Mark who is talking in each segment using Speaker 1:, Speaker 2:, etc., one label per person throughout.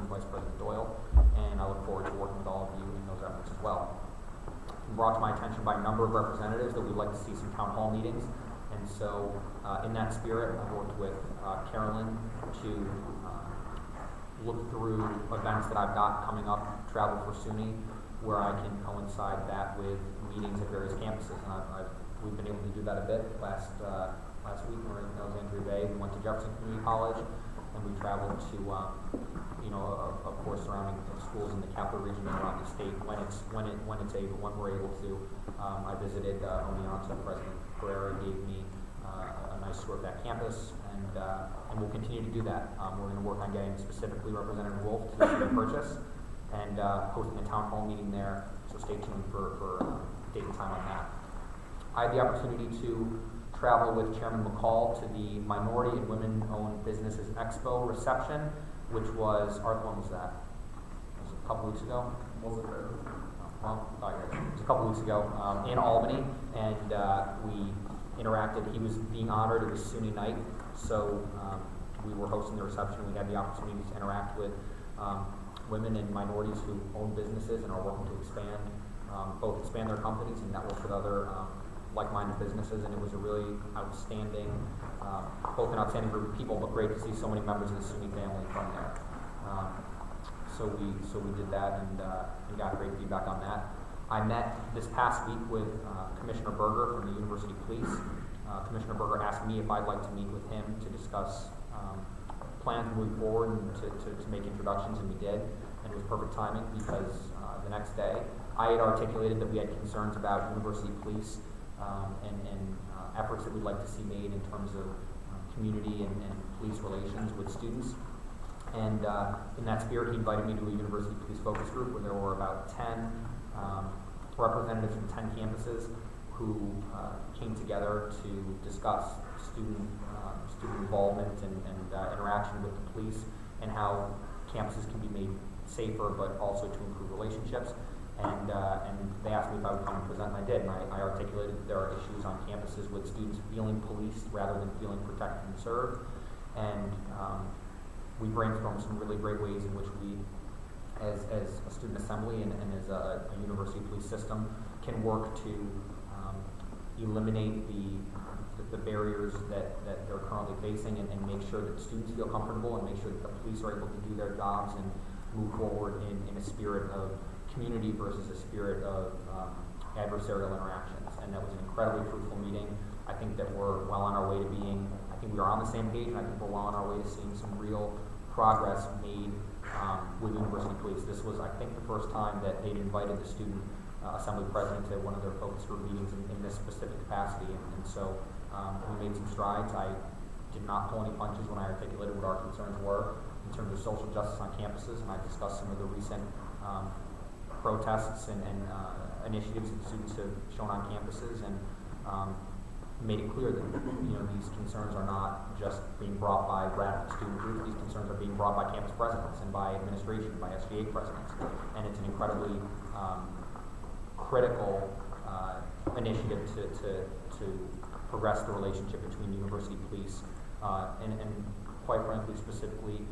Speaker 1: and Vice President Doyle, and I look forward to working with all of you in those efforts as well. It's been brought to my attention by a number of representatives that we'd like to see some town hall meetings, and so in that spirit, I've worked with Carolyn to look through events that I've got coming up, Travel for SUNY, where I can coincide that with meetings at various campuses, and we've been able to do that a bit. Last week we were in Alexandria Bay. We went to Jefferson Community College, and we traveled to, of course, surrounding schools in the capital region and around the state when we're able to. I visited Oneonta. President Pereira gave me a nice tour of that campus, and we'll continue to do that. We're going to work on getting specifically Representative Wolf to the purchase and hosting a town hall meeting there. So stay tuned for date and time on that. I had the opportunity to travel with Chairman McCall to the Minority and Women-Owned Businesses Expo reception, which was, when was that? Was it a couple weeks ago?
Speaker 2: Was it there?
Speaker 1: Well, it was a couple weeks ago in Albany, and we interacted. He was being honored. It was SUNY night, so we were hosting the reception. We had the opportunity to interact with women and minorities who own businesses and are working to both expand their companies and network with other like-minded businesses, and it was a really outstanding, both an outstanding group of people, but great to see so many members of the SUNY family from there. So we did that and got great feedback on that. I met this past week with Commissioner Berger from the University Police. Commissioner Berger asked me if I'd like to meet with him to discuss plans moving forward and to make introductions, and we did, and it was perfect timing because the next day I had articulated that we had concerns about University Police and efforts that we'd like to see made in terms of community and police relations with students. And in that spirit, he invited me to a University Police focus group where there were about 10 representatives from 10 campuses who came together to discuss student involvement and interaction with the police and how campuses can be made safer, but also to improve relationships. And they asked me if I would come and present, and I did. And I articulated that there are issues on campuses with students feeling policed rather than feeling protected and served. And we brainstormed some really great ways in which we, as a student assembly and as a university police system, can work to eliminate the barriers that they're currently facing and make sure that students feel comfortable and make sure that the police are able to do their jobs and move forward in a spirit of community versus a spirit of adversarial interactions. And that was an incredibly fruitful meeting. I think that we're well on our way to I think we are on the same page, and I think we're well on our way to seeing some real progress made with University Police. This was, I think, the first time that they'd invited the student assembly president to one of their focus group meetings in this specific capacity, and so we made some strides. I did not pull any punches when I articulated what our concerns were in terms of social justice on campuses, and I discussed some of the recent protests and initiatives that students have shown on campuses, and made it clear that these concerns are not just being brought by radical student groups. These concerns are being brought by campus presidents and by administration, by SGA presidents, and it's an incredibly critical initiative to progress the relationship between university police and quite frankly, specifically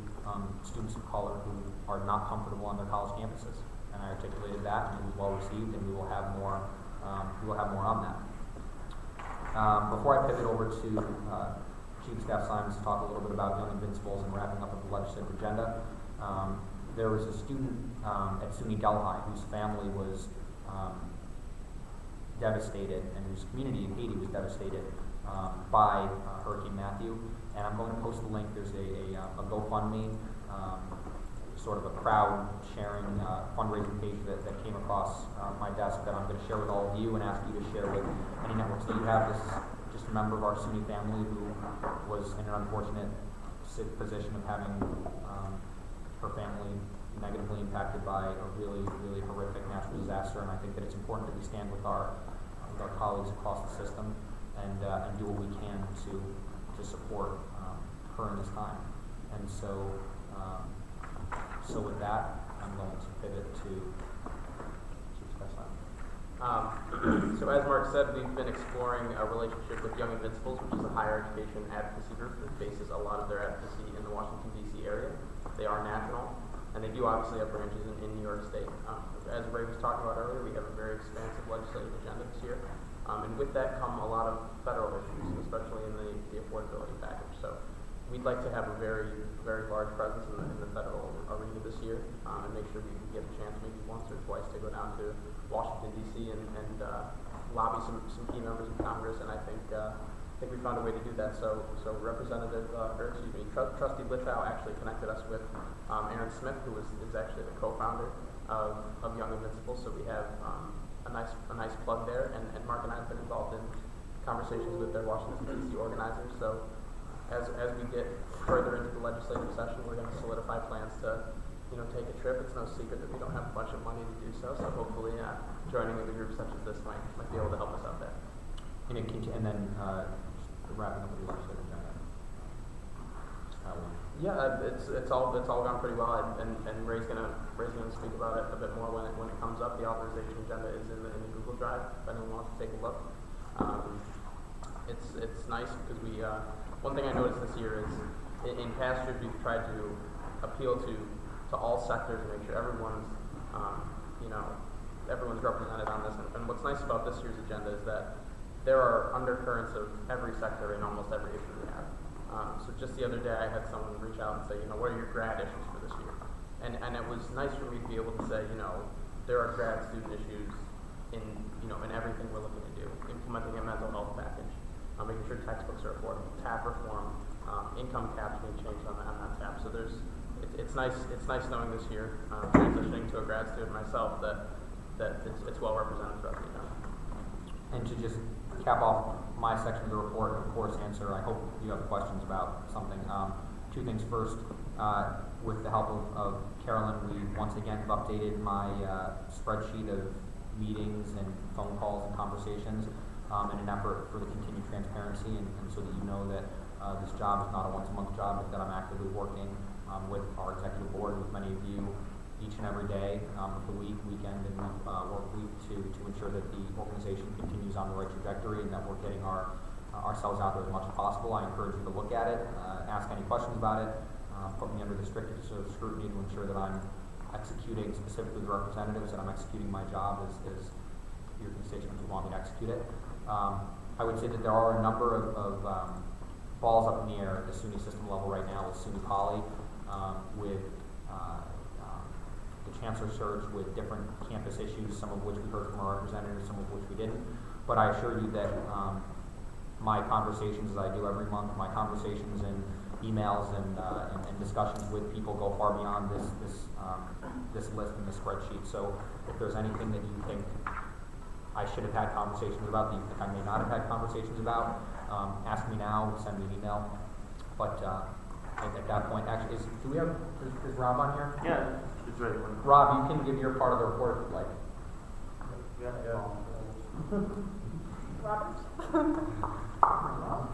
Speaker 1: students of color who are not comfortable on their college campuses. And I articulated that, and it was well received, and we will have more. On that. Before I pivot over to Chief of Staff Simons to talk a little bit about Young Invincibles and wrapping up with the legislative agenda, there was a student at SUNY Delhi whose family was devastated, and whose community in Haiti was devastated by Hurricane Matthew. And I'm going to post the link. There's a GoFundMe, sort of a crowd sharing fundraising page that came across my desk that I'm going to share with all of you and ask you to share with any networks that you have. This is just a member of our SUNY family who was in an unfortunate position of having her family negatively impacted by a really, really horrific natural disaster. And I think that it's important that we stand with our colleagues across the system and do what we can to support her in this time. And so with that, I'm going to pivot to Chief Special.
Speaker 3: So as Mark said, we've been exploring a relationship with Young Invincibles, which is a higher education advocacy group that bases a lot of their advocacy in the Washington, D.C. area. They are national. and they do obviously have branches in New York State. As Ray was talking about earlier, we have a very expansive legislative agenda this year, and with that come a lot of federal issues, especially in the affordability package. So we'd like to have a very, very large presence in the federal arena this year, and make sure we get a chance maybe once or twice to go down to Washington, D.C. and lobby some key members of Congress, and I think we found a way to do that. So Trustee Littow actually connected us with Aaron Smith, who is actually the co-founder of Young Invincible. So we have a nice plug there, and Mark and I have been involved in conversations with their Washington D.C. organizers. So as we get further into the legislative session, we're going to solidify plans to take a trip. It's no secret that we don't have a bunch of money to do so. So hopefully, joining with a group such as this might be able to help us out there.
Speaker 1: And then just wrapping up with the legislative agenda.
Speaker 3: Yeah, it's all gone pretty well, and Ray's gonna speak about it a bit more when it comes up. The authorization agenda is in the Google Drive if anyone wants to take a look. It's nice because we one thing I noticed this year is in past years we've tried to appeal to all sectors and make sure everyone's represented on this. And what's nice about this year's agenda is that there are undercurrents of every sector in almost every issue we have. So just the other day I had someone reach out and say, what are your grad issues for this year? And it was nice for me to be able to say, there are grad student issues in everything we're looking to do. Implementing a mental health package, making sure textbooks are affordable, TAP reform, income caps being changed on that TAP. So it's nice knowing this year, transitioning to a grad student myself, that it's well represented throughout the agenda.
Speaker 1: And to just cap off my section of the report, of course, answer, I hope you have questions about something. Two things. First, with the help of Carolyn, we once again have updated my spreadsheet of meetings and phone calls and conversations in an effort for the continued transparency and so that you know that this job is not a once-a-month job, but that I'm actively working with our executive board, with many of you each and every day of the week, weekend, and work week to ensure that the organization continues on the right trajectory and that we're getting ourselves out there as much as possible. I encourage you to look at it, ask any questions about it, put me under the strictest sort of scrutiny to ensure that I'm executing, specifically the representatives, that I'm executing my job as your constituents would want me to execute it. I would say that there are a number of balls up in the air at the SUNY system level right now with SUNY Poly, with the chancellor search, with different campus issues, some of which we heard from our representatives, some of which we didn't. But I assure you that my conversations, as I do every month, my conversations and emails and discussions with people go far beyond this list and this spreadsheet. So if there's anything that you think I should have had conversations about that you think I may not have had conversations about, ask me now, send me an email. But at that point, actually, is Rob on here?
Speaker 2: Yeah, it's ready.
Speaker 1: Rob, you can give your part of the report if you'd like.
Speaker 2: Yeah.
Speaker 4: Robert?
Speaker 1: Rob?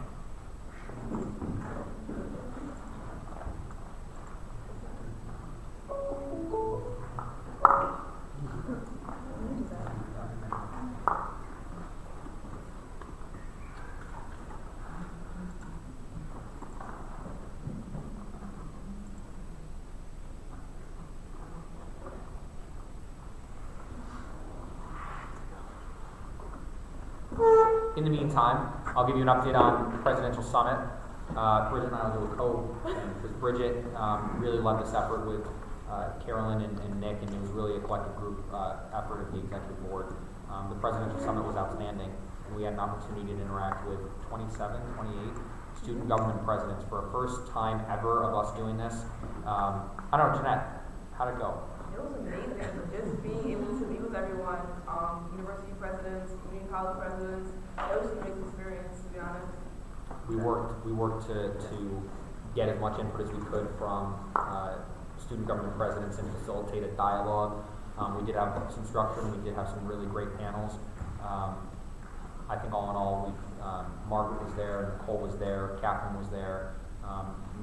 Speaker 1: In the meantime, I'll give you an update on the Presidential Summit. Bridget and I will do because Bridget really led this effort with Carolyn and Nick, and it was really a collective group effort of the executive board. The Presidential Summit was outstanding, and we had an opportunity to interact with 27, 28 student government presidents for a first time ever of us doing this. I don't know, Jeanette, how'd it go?
Speaker 4: It was amazing. Just being able to meet with everyone, university presidents, community college presidents. It was an amazing experience, to be honest.
Speaker 1: We worked to get as much input as we could from student government presidents and facilitate a dialogue. We did have some structure and we did have some really great panels. I think all in all, Margaret was there, Nicole was there, Catherine was there,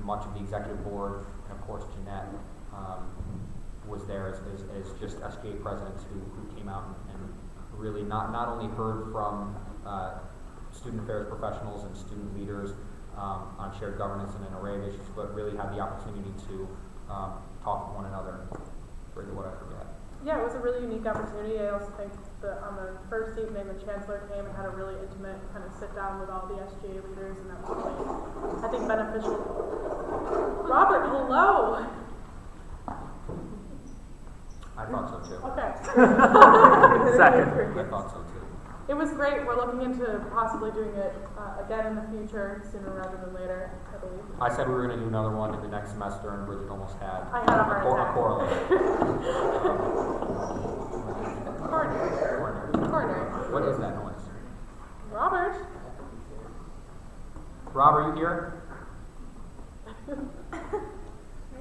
Speaker 1: much of the executive board, and of course Jeanette was there as just SGA presidents who came out and really not only heard from student affairs professionals and student leaders on shared governance and an array of issues, but really had the opportunity to talk with one another
Speaker 2: yeah, it was a really unique opportunity. I also think that on the first evening, the chancellor came and had a really intimate kind of sit down with all the SGA leaders, and that was really, I think, beneficial. Robert, hello.
Speaker 1: I thought so too.
Speaker 2: Okay.
Speaker 5: Second.
Speaker 1: I thought so too.
Speaker 2: It was great. We're looking into possibly doing it again in the future, sooner rather than later, I believe.
Speaker 1: I said we were going to do another one in the next semester, and Bridget almost had
Speaker 2: I had a heart attack.
Speaker 1: correlate.
Speaker 2: Corner.
Speaker 1: What is that noise?
Speaker 2: Robert.
Speaker 1: Rob, are you here?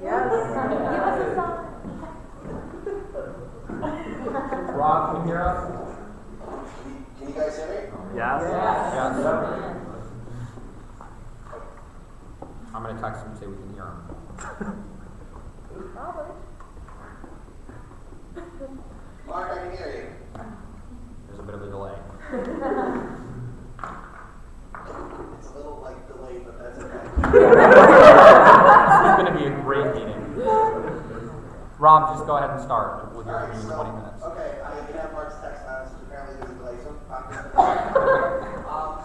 Speaker 4: Yes.
Speaker 2: Give us a sign.
Speaker 1: Rob, can you hear us?
Speaker 6: Can you guys hear me?
Speaker 5: Yes.
Speaker 1: Yes. I'm going to text him and say we can hear him.
Speaker 2: Robert.
Speaker 6: Mark, I can hear you.
Speaker 1: There's a bit of a delay.
Speaker 6: It's a little like delayed, but that's okay.
Speaker 1: This is going to be a great meeting. Rob, just go ahead and start with your meeting in 20 minutes.
Speaker 6: Okay, I have Mark's text message. Apparently there's a delay, so I'm just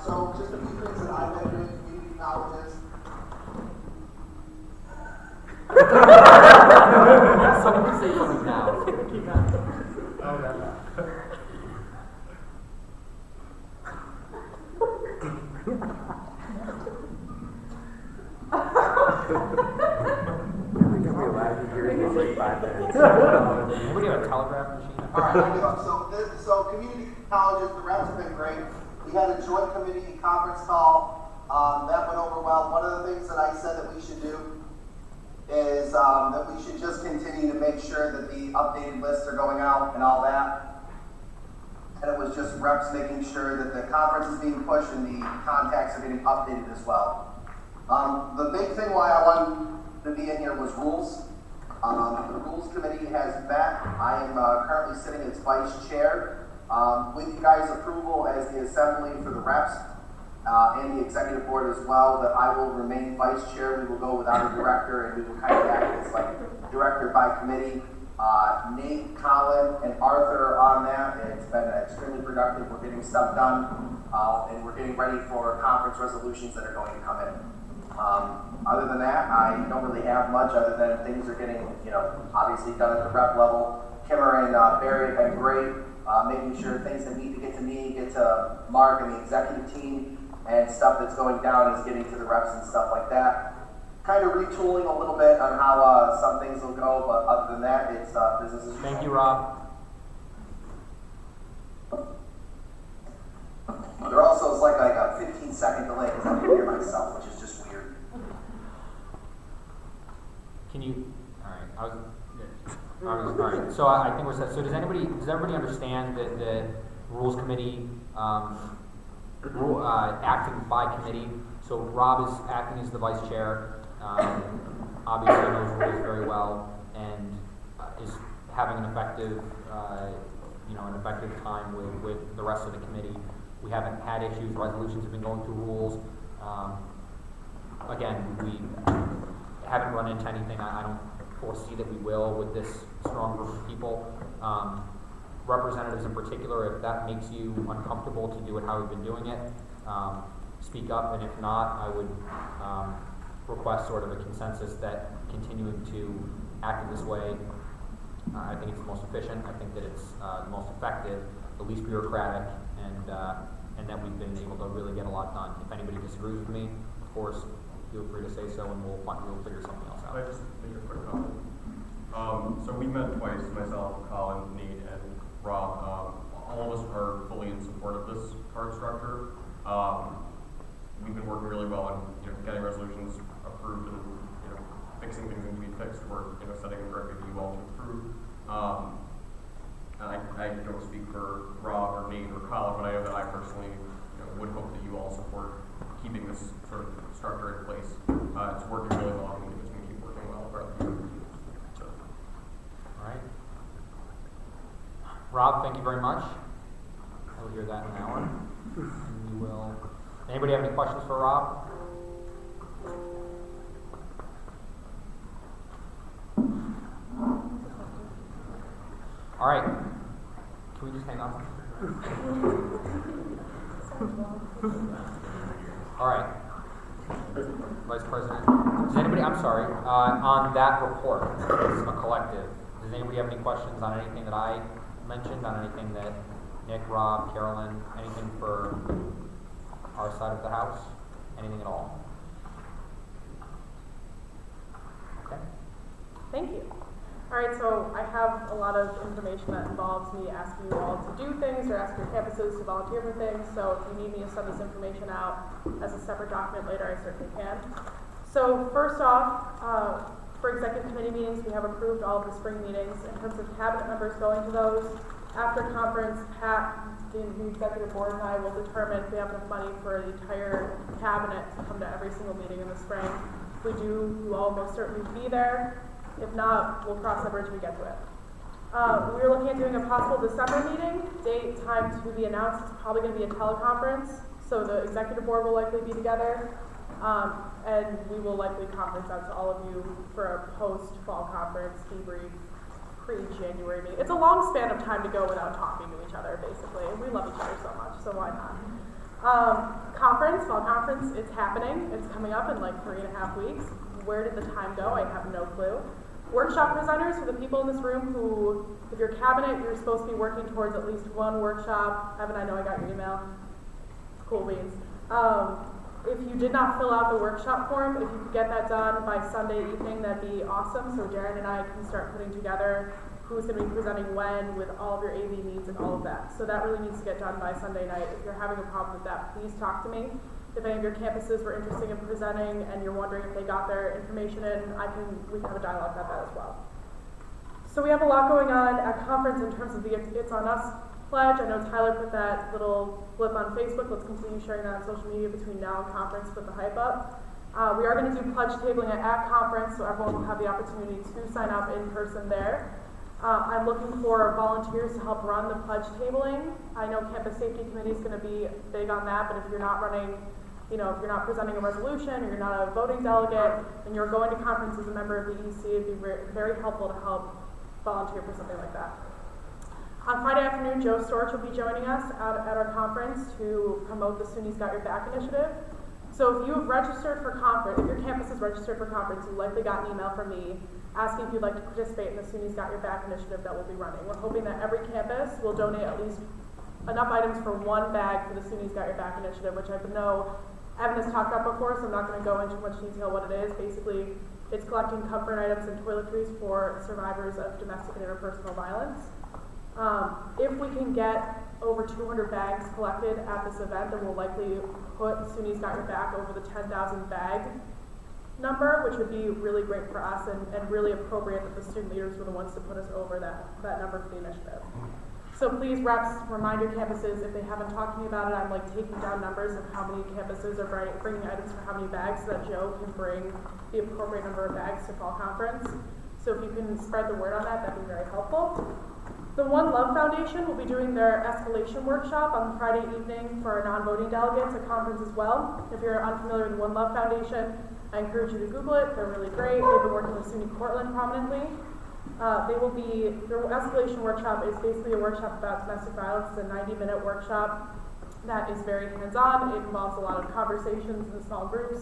Speaker 6: so just a few things that I've been doing, community colleges.
Speaker 1: Someone say something now.
Speaker 5: Like 5 minutes.
Speaker 1: Anybody have a telegraph machine?
Speaker 6: All right, I do. So community colleges, the reps have been great. We had a joint committee conference call. That went over well. One of the things that I said that we should do is that we should just continue to make sure that the updated lists are going out and all that. And it was just reps making sure that the conference is being pushed and the contacts are getting updated as well. The big thing why I wanted to be in here was rules. The rules committee has met. I am currently sitting as vice chair. With you guys' approval as the assembly for the reps and the executive board as well, that I will remain vice chair. We will go without a director, and we will kind of act as like director by committee. Nate, Colin, and Arthur are on that. It's been extremely productive. We're getting stuff done, and we're getting ready for conference resolutions that are going to come in. Other than that, I don't really have much other than things are getting, obviously done at the rep level. Kimmer and Barry have been great, making sure things that need to get to me, get to Mark and the executive team, and stuff that's going down is getting to the reps and stuff like that. Kind of retooling a little bit on how some things will go, but other than that, it's business as usual.
Speaker 1: Thank you, Rob.
Speaker 6: There also is like a 15-second delay because I can hear myself, which is just weird.
Speaker 1: Can you? All right. All right. So I think we're set. So does everybody understand that the rules committee acting by committee? So Rob is acting as the vice chair. Obviously knows rules very well and is having an effective time with the rest of the committee. We haven't had issues. Resolutions have been going through rules. Again, we haven't run into anything. I don't foresee that we will with this strong group of people. Representatives in particular, if that makes you uncomfortable to do it how we've been doing it, speak up. And if not, I would request sort of a consensus that continuing to act in this way, I think it's the most efficient. I think that it's the most effective, the least bureaucratic, and that we've been able to really get a lot done. If anybody disagrees with me, of course, feel free to say so, and we'll figure something else out.
Speaker 7: Can I just make a quick comment? So we met twice, myself, Colin, Nate, and Rob. All of us are fully in support of this card structure. We've been working really well on getting resolutions approved and fixing things that need to be fixed. We're setting a directive that you all to approve. And I don't speak for Rob or Nate or Colin, but I know that I personally would hope that you all support keeping this sort of structure in place. It's working really well, and it's going to keep working well throughout the year. So.
Speaker 1: All right. Rob, thank you very much. I will hear that in an hour. And we will. Anybody have any questions for Rob? All right. Can we just hang on? All right. Vice President, does anybody, I'm sorry, on that report, it's a collective, does anybody have any questions on anything that I mentioned, on anything that Nick, Rob, Carolyn, anything for our side of the house? Anything at all? Okay.
Speaker 2: Thank you. All right, so I have a lot of information that involves me asking you all to do things or ask your campuses to volunteer for things. So if you need me to send this information out as a separate document later, I certainly can. So first off, for executive committee meetings, we have approved all of the spring meetings. In terms of cabinet members going to those, after conference, Pat, the executive board, and I will determine if we have enough money for the entire cabinet to come to every single meeting in the spring. If we do, you all most certainly be there. If not, we'll cross that bridge when we get to it. We are looking at doing a possible December meeting. Date, time to be announced. It's probably going to be a teleconference, so the executive board will likely be together, and we will likely conference out to all of you for a post-fall conference debrief, pre-January meeting. It's a long span of time to go without talking to each other, basically. We love each other so much, so why not? Fall conference, it's happening. It's coming up in like 3.5 weeks. Where did the time go? I have no clue. Workshop presenters, for the people in this room who, if you're cabinet, you're supposed to be working towards at least one workshop. Evan, I know I got your email. Cool beans. If you did not fill out the workshop form, if you could get that done by Sunday evening, that'd be awesome. So Darren and I can start putting together who's going to be presenting when with all of your AV needs and all of that. So that really needs to get done by Sunday night. If you're having a problem with that, please talk to me. If any of your campuses were interested in presenting and you're wondering if they got their information in, we can have a dialogue about that as well. So we have a lot going on at conference in terms of the It's On Us pledge. I know Tyler put that little blip on Facebook. Let's continue sharing that on social media between now and conference with the hype up. We are going to do pledge tabling at conference, so everyone will have the opportunity to sign up in person there. I'm looking for volunteers to help run the pledge tabling. I know Campus Safety Committee is going to be big on that, but if you're not running, if you're not presenting a resolution or you're not a voting delegate and you're going to conference as a member of the EC, it'd be very helpful to help volunteer for something like that. On Friday afternoon, Joe Storch will be joining us at our conference to promote the SUNY's Got Your Back initiative. So if you have registered for conference, if your campus is registered for conference, you likely got an email from me asking if you'd like to participate in the SUNY's Got Your Back initiative that we'll be running. We're hoping that every campus will donate at least enough items for one bag for the SUNY's Got Your Back initiative, which I know Evan has talked about before, so I'm not going to go into much detail what it is. Basically, it's collecting comfort items and toiletries for survivors of domestic and interpersonal violence. If we can get over 200 bags collected at this event, then we'll likely put SUNY's Got Your Back over the 10,000 bag number, which would be really great for us and really appropriate that the student leaders were the ones to put us over that number for the initiative. So please, reps, remind your campuses, if they haven't talked to me about it, I'm taking down numbers of how many campuses are bringing items for how many bags so that Joe can bring the appropriate number of bags to fall conference. So if you can spread the word on that, that'd be very helpful. The One Love Foundation will be doing their escalation workshop on Friday evening for our non-voting delegates at conference as well. If you're unfamiliar with the One Love Foundation, I encourage you to Google it. They're really great. They've been working with SUNY Cortland prominently. Their escalation workshop is basically a workshop about domestic violence. It's a 90-minute workshop that is very hands-on. It involves a lot of conversations in small groups,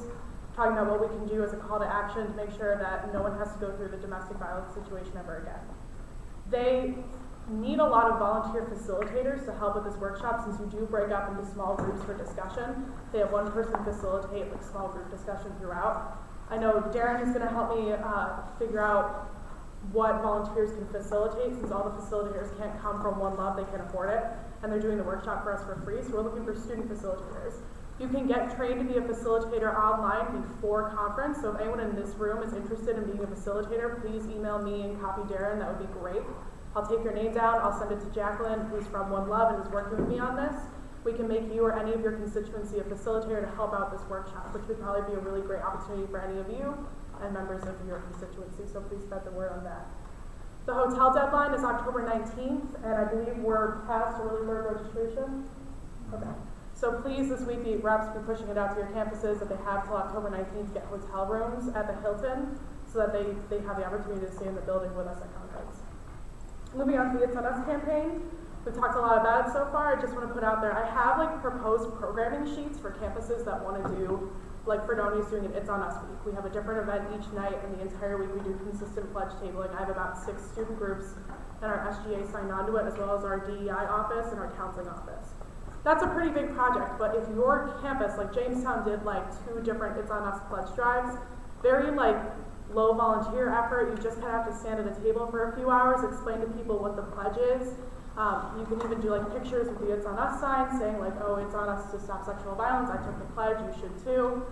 Speaker 2: talking about what we can do as a call to action to make sure that no one has to go through the domestic violence situation ever again. They need a lot of volunteer facilitators to help with this workshop since you do break up into small groups for discussion. They have one person facilitate small group discussion throughout. I know Darren is going to help me figure out what volunteers can facilitate since all the facilitators can't come from One Love, they can't afford it, and they're doing the workshop for us for free, so we're looking for student facilitators. You can get trained to be a facilitator online before conference, so if anyone in this room is interested in being a facilitator, please email me and copy Darren, that would be great. I'll take your name down, I'll send it to Jacqueline, who's from One Love and is working with me on this. We can make you or any of your constituency a facilitator to help out this workshop, which would probably be a really great opportunity for any of you and members of your constituency, so please spread the word on that. The hotel deadline is October 19th, and I believe we're past early bird registration. Okay. So please, this week, the reps be pushing it out to your campuses that they have till October 19th to get hotel rooms at the Hilton so that they have the opportunity to stay in the building with us at conference. Moving on to the It's On Us campaign. We've talked a lot about it so far. I just want to put out there, I have like proposed programming sheets for campuses that want to do, like Fredonia is doing an It's On Us week. We have a different event each night, and the entire week we do consistent pledge tabling. I have about 6 student groups and our SGA signed on to it, as well as our DEI office and our counseling office. That's a pretty big project, but if your campus, like Jamestown did like 2 different It's On Us pledge drives, very like low volunteer effort, you just kind of have to stand at a table for a few hours, explain to people what the pledge is. You can even do like pictures with the It's On Us sign saying like, oh, it's on us to stop sexual violence, I took the pledge, you should too.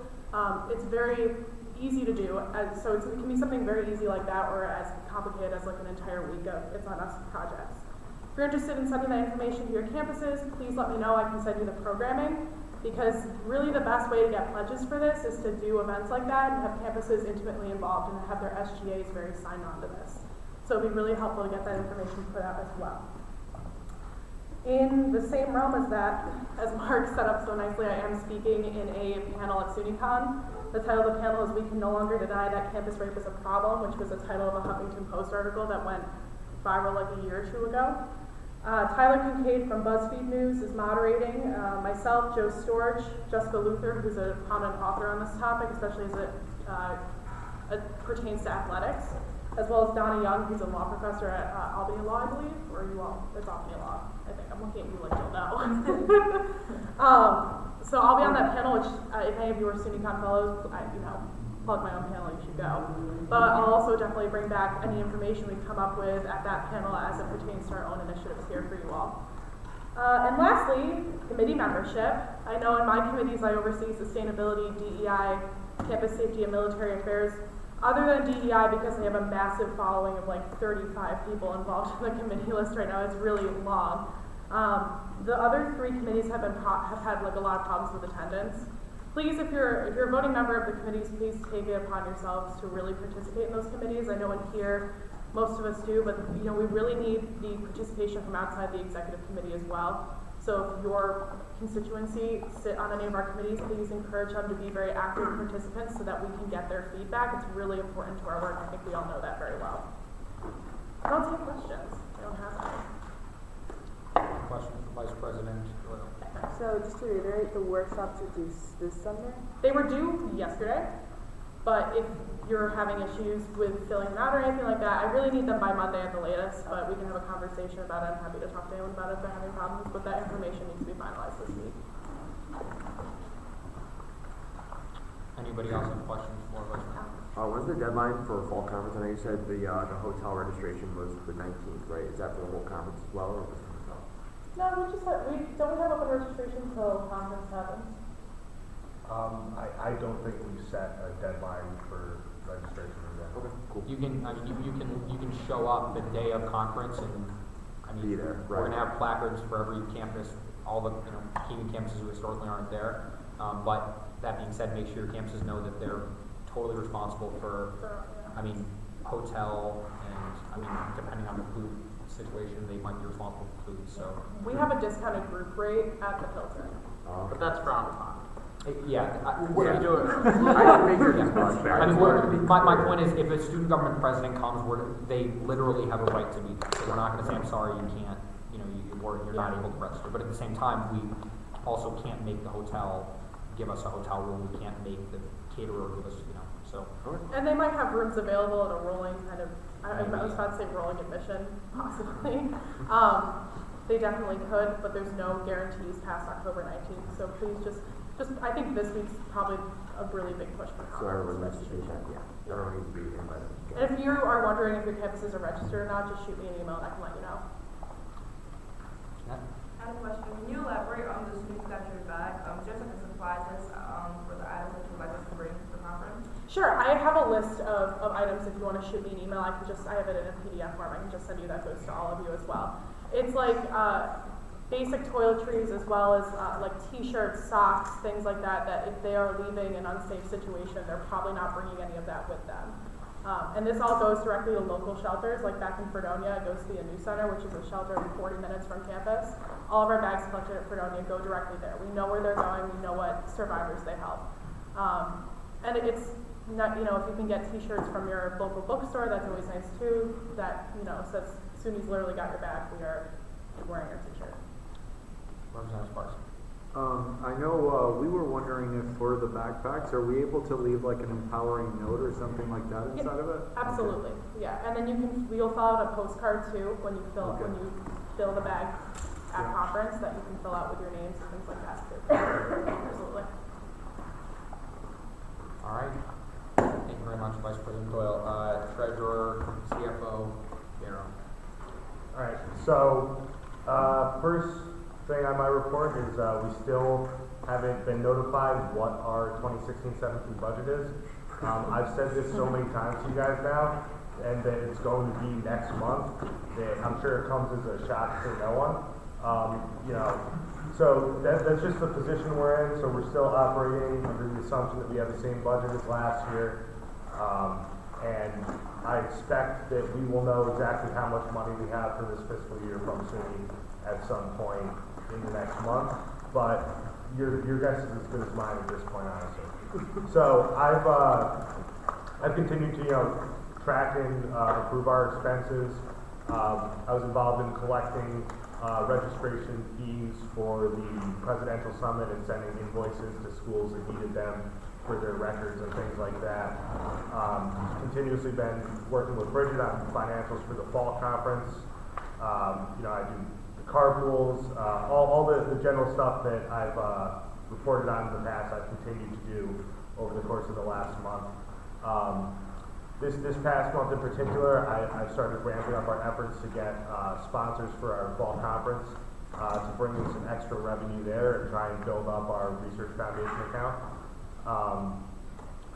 Speaker 2: It's very easy to do, so it can be something very easy like that, or as complicated as like an entire week of It's On Us projects. If you're interested in sending that information to your campuses, please let me know. I can send you the programming, because really the best way to get pledges for this is to do events like that and have campuses intimately involved and have their SGAs very signed on to this. So it'd be really helpful to get that information put out as well. In the same realm as that, as Mark set up so nicely, I am speaking in a panel at SUNYCon. The title of the panel is "We Can No Longer Deny That Campus Rape is a Problem," which was the title of a Huffington Post article that went viral like a year or 2 ago. Tyler Kincaid from BuzzFeed News is moderating. Myself, Joe Storch, Jessica Luther, who's a prominent author on this topic, especially as it pertains to athletics, as well as Donna Young, who's a law professor at Albany Law, I believe, or you all, it's Albany Law, I think. I'm looking at you like you'll know. So I'll be on that panel, which if any of you are SUNYCon fellows, plug my own panel, you should go. But I'll also definitely bring back any information we come up with at that panel as it pertains to our own initiatives here for you all. And lastly, committee membership. I know in my committees I oversee sustainability, DEI, campus safety, and military affairs. Other than DEI, because they have a massive following of like 35 people involved in the committee list right now, it's really long. The other 3 committees have had like a lot of problems with attendance. Please, if you're a voting member of the committees, please take it upon yourselves to really participate in those committees. I know in here, most of us do, but we really need the participation from outside the executive committee as well. So if your constituency sit on any of our committees, please encourage them to be very active participants so that we can get their feedback. It's really important to our work. I think we all know that very well. I'll take questions. I don't have any.
Speaker 1: Question for Vice President Doyle.
Speaker 8: So just to reiterate, the workshops are due this Sunday?
Speaker 2: They were due yesterday, but if you're having issues with filling them out or anything like that, I really need them by Monday at the latest, but we can have a conversation about it. I'm happy to talk to anyone about it if they're having problems, but that information needs to be finalized this week.
Speaker 1: Anybody else have questions for Vice President?
Speaker 5: When's the deadline for fall conference? I know you said the hotel registration was the 19th, right? Is that for the whole conference as well, or just the hotel?
Speaker 2: No, we don't have open registration until conference happens.
Speaker 9: I don't think we set a deadline for registration again.
Speaker 5: Okay, cool.
Speaker 1: You can show up the day of conference and
Speaker 5: Be there,
Speaker 1: we're
Speaker 5: right.
Speaker 1: gonna have placards for every campus, all the Keene campuses who historically aren't there. But that being said, make sure your campuses know that they're totally responsible for, hotel and depending on the food situation, they might be responsible for food. So
Speaker 2: We have a discounted group rate at the Hilton.
Speaker 3: But that's frowned upon.
Speaker 1: what we do it.
Speaker 5: I figured as much.
Speaker 1: My point is, if a student government president comes, they literally have a right to be there. So we're not going to say, I'm sorry, you can't, you're not able to register. But at the same time, we also can't make the hotel give us a hotel room. We can't make the caterer give us, so.
Speaker 2: And they might have rooms available at a rolling kind of, I was about to say rolling admission, possibly. They definitely could, but there's no guarantees past October 19th. So please just I think this week's probably a really big push for
Speaker 5: So everyone
Speaker 2: conference
Speaker 5: needs to be
Speaker 2: registration.
Speaker 5: checked, Everyone needs to be in by the
Speaker 2: And if you are wondering if your campuses are registered or not, just shoot me an email and I can let you know.
Speaker 4: I have a question. Can you elaborate on the students got your bag? Just like a surprise list for the items that you would like us to bring to the conference?
Speaker 2: Sure, I have a list of items. If you want to shoot me an email, I have it in a PDF form. I can just send you that goes to all of you as well. It's like basic toiletries as well as like t-shirts, socks, things like that, that if they are leaving an unsafe situation, they're probably not bringing any of that with them. And this all goes directly to local shelters, like back in Fredonia, it goes to the Anu Center, which is a shelter 40 minutes from campus. All of our bags collected at Fredonia go directly there. We know where they're going, we know what survivors they help. And it's not, if you can get t-shirts from your local bookstore, that's always nice too, that, says SUNY's literally got your back. We are wearing your t-shirt.
Speaker 1: Representative Sparks.
Speaker 10: I know we were wondering if for the backpacks, are we able to leave like an empowering note or something like that
Speaker 2: Yeah,
Speaker 10: inside of it?
Speaker 2: Absolutely, yeah. And then you'll fill out a postcard too when you fill the bag at
Speaker 10: Yeah.
Speaker 2: conference that you can fill out with your names and things like that too. Absolutely.
Speaker 1: All right. Thank you very much, Vice President Doyle. Treasurer, CFO, Darrow.
Speaker 9: All right, so, first thing on my report is, we still haven't been notified what our 2016-17 budget is. I've said this so many times to you guys now, and that it's going to be next month, that I'm sure it comes as a shock to no one. So that's just the position we're in, so we're still operating under the assumption that we have the same budget as last year. And I expect that we will know exactly how much money we have for this fiscal year from SUNY at some point in the next month, but your guess is as good as mine at this point, honestly. So I've continued to track and improve our expenses. I was involved in collecting registration fees for the presidential summit and sending invoices to schools that needed them for their records and things like that. Continuously been working with Bridget on financials for the fall conference. I do the carpools, all the general stuff that I've reported on in the past. I've continued to do over the course of the last month. This past month in particular, I've started ramping up our efforts to get sponsors for our fall conference to bring in some extra revenue there and try and build up our Research Foundation account.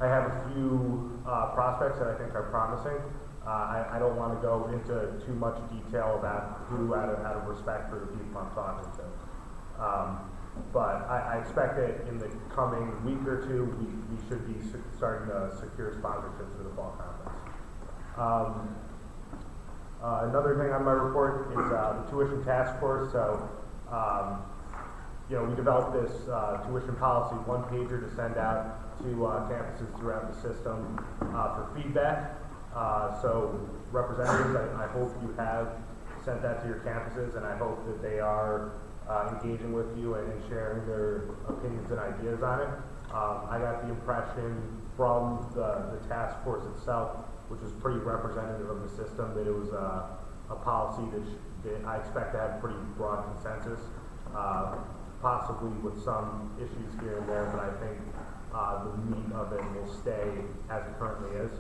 Speaker 9: I have a few prospects that I think are promising. I don't want to go into too much detail about who out of respect for the people I'm talking to. But I expect that in the coming week or two, we should be starting to secure sponsorships for the fall conference. Another thing on my report is the tuition task force. So, we developed this tuition policy one-pager to send out to campuses throughout the system for feedback. So, representatives, I hope you have sent that to your campuses, and I hope that they are engaging with you and sharing their opinions and ideas on it. I got the impression from the task force itself, which was pretty representative of the system, that it was a policy that I expect to have pretty broad consensus, possibly with some issues here and there, but I think the meat of it will stay as it currently is.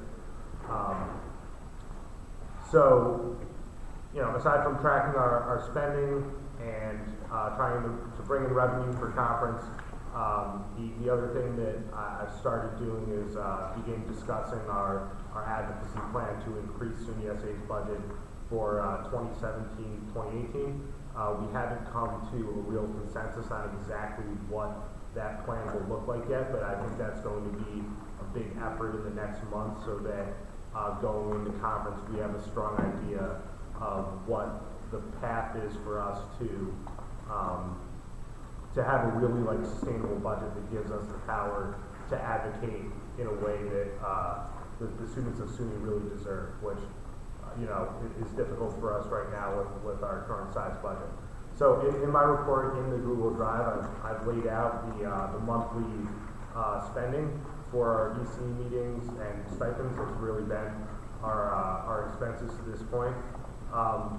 Speaker 9: Aside from tracking our spending and trying to bring in revenue for conference, the other thing that I've started doing is begin discussing our advocacy plan to increase SUNY SA's budget for 2017-2018. We haven't come to a real consensus on exactly what that plan will look like yet, but I think that's going to be a big effort in the next month so that going into conference we have a strong idea of what the path is for us to have a really sustainable budget that gives us the power to advocate in a way that the students of SUNY really deserve, which is difficult for us right now with our current size budget. So in my report in the Google Drive, I've laid out the monthly spending for our EC meetings and stipends. That's really been our expenses to this point.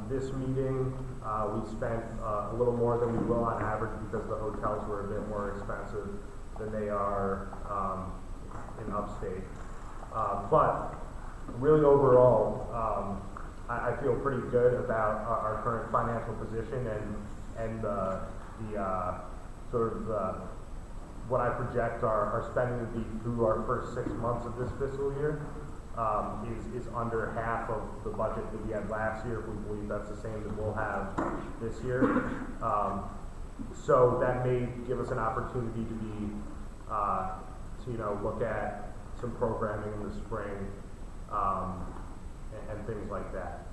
Speaker 9: This meeting, we spent a little more than we will on average because the hotels were a bit more expensive than they are in upstate. But really overall, I feel pretty good about our current financial position and the what I project our spending to be through our first 6 months of this fiscal year. Is under half of the budget that we had last year. If we believe that's the same that we'll have this year. So that may give us an opportunity to be, to look at some programming in the spring and things like that.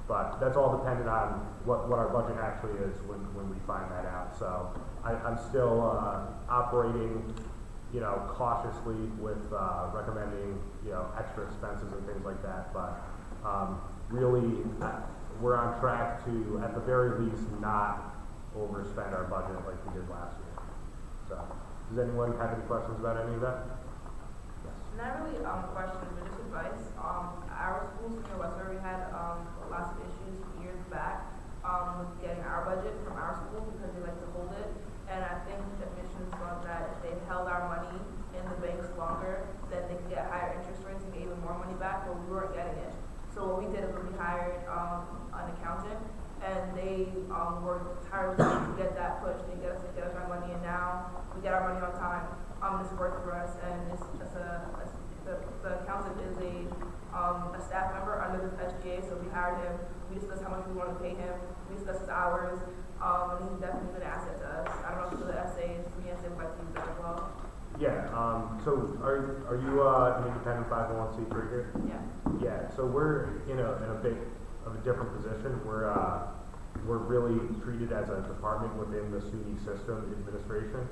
Speaker 9: But that's all dependent on what our budget actually is when we find that out. So I'm still operating cautiously with recommending, extra expenses and things like that. But really, we're on track to, at the very least, not overspend our budget like we did last year. So, does anyone have any questions about any of that? Yes.
Speaker 4: Not really questions, but just advice. Our school, Senior Western, we had lots of issues years back with getting our budget from our school because they like to hold it. And I think admissions thought that if they held our money in the banks longer, then they could get higher interest rates and get even more money back, but we weren't getting it. So what we did is we hired an accountant, and they worked tirelessly to get that push, to get us our money, and now we get our money on time. This worked for us, and it's just the accountant is a staff member under the SGA, so we hired him. We discussed how much we wanted to pay him. We discussed his hours, and he's definitely been an asset to us. I don't know if the essays, the essay would like to use that as well.
Speaker 9: Yeah, so are you an independent 501c3 here?
Speaker 4: Yeah.
Speaker 9: Yeah, so we're in a bit of a different position. We're really treated as a department within the SUNY system administration.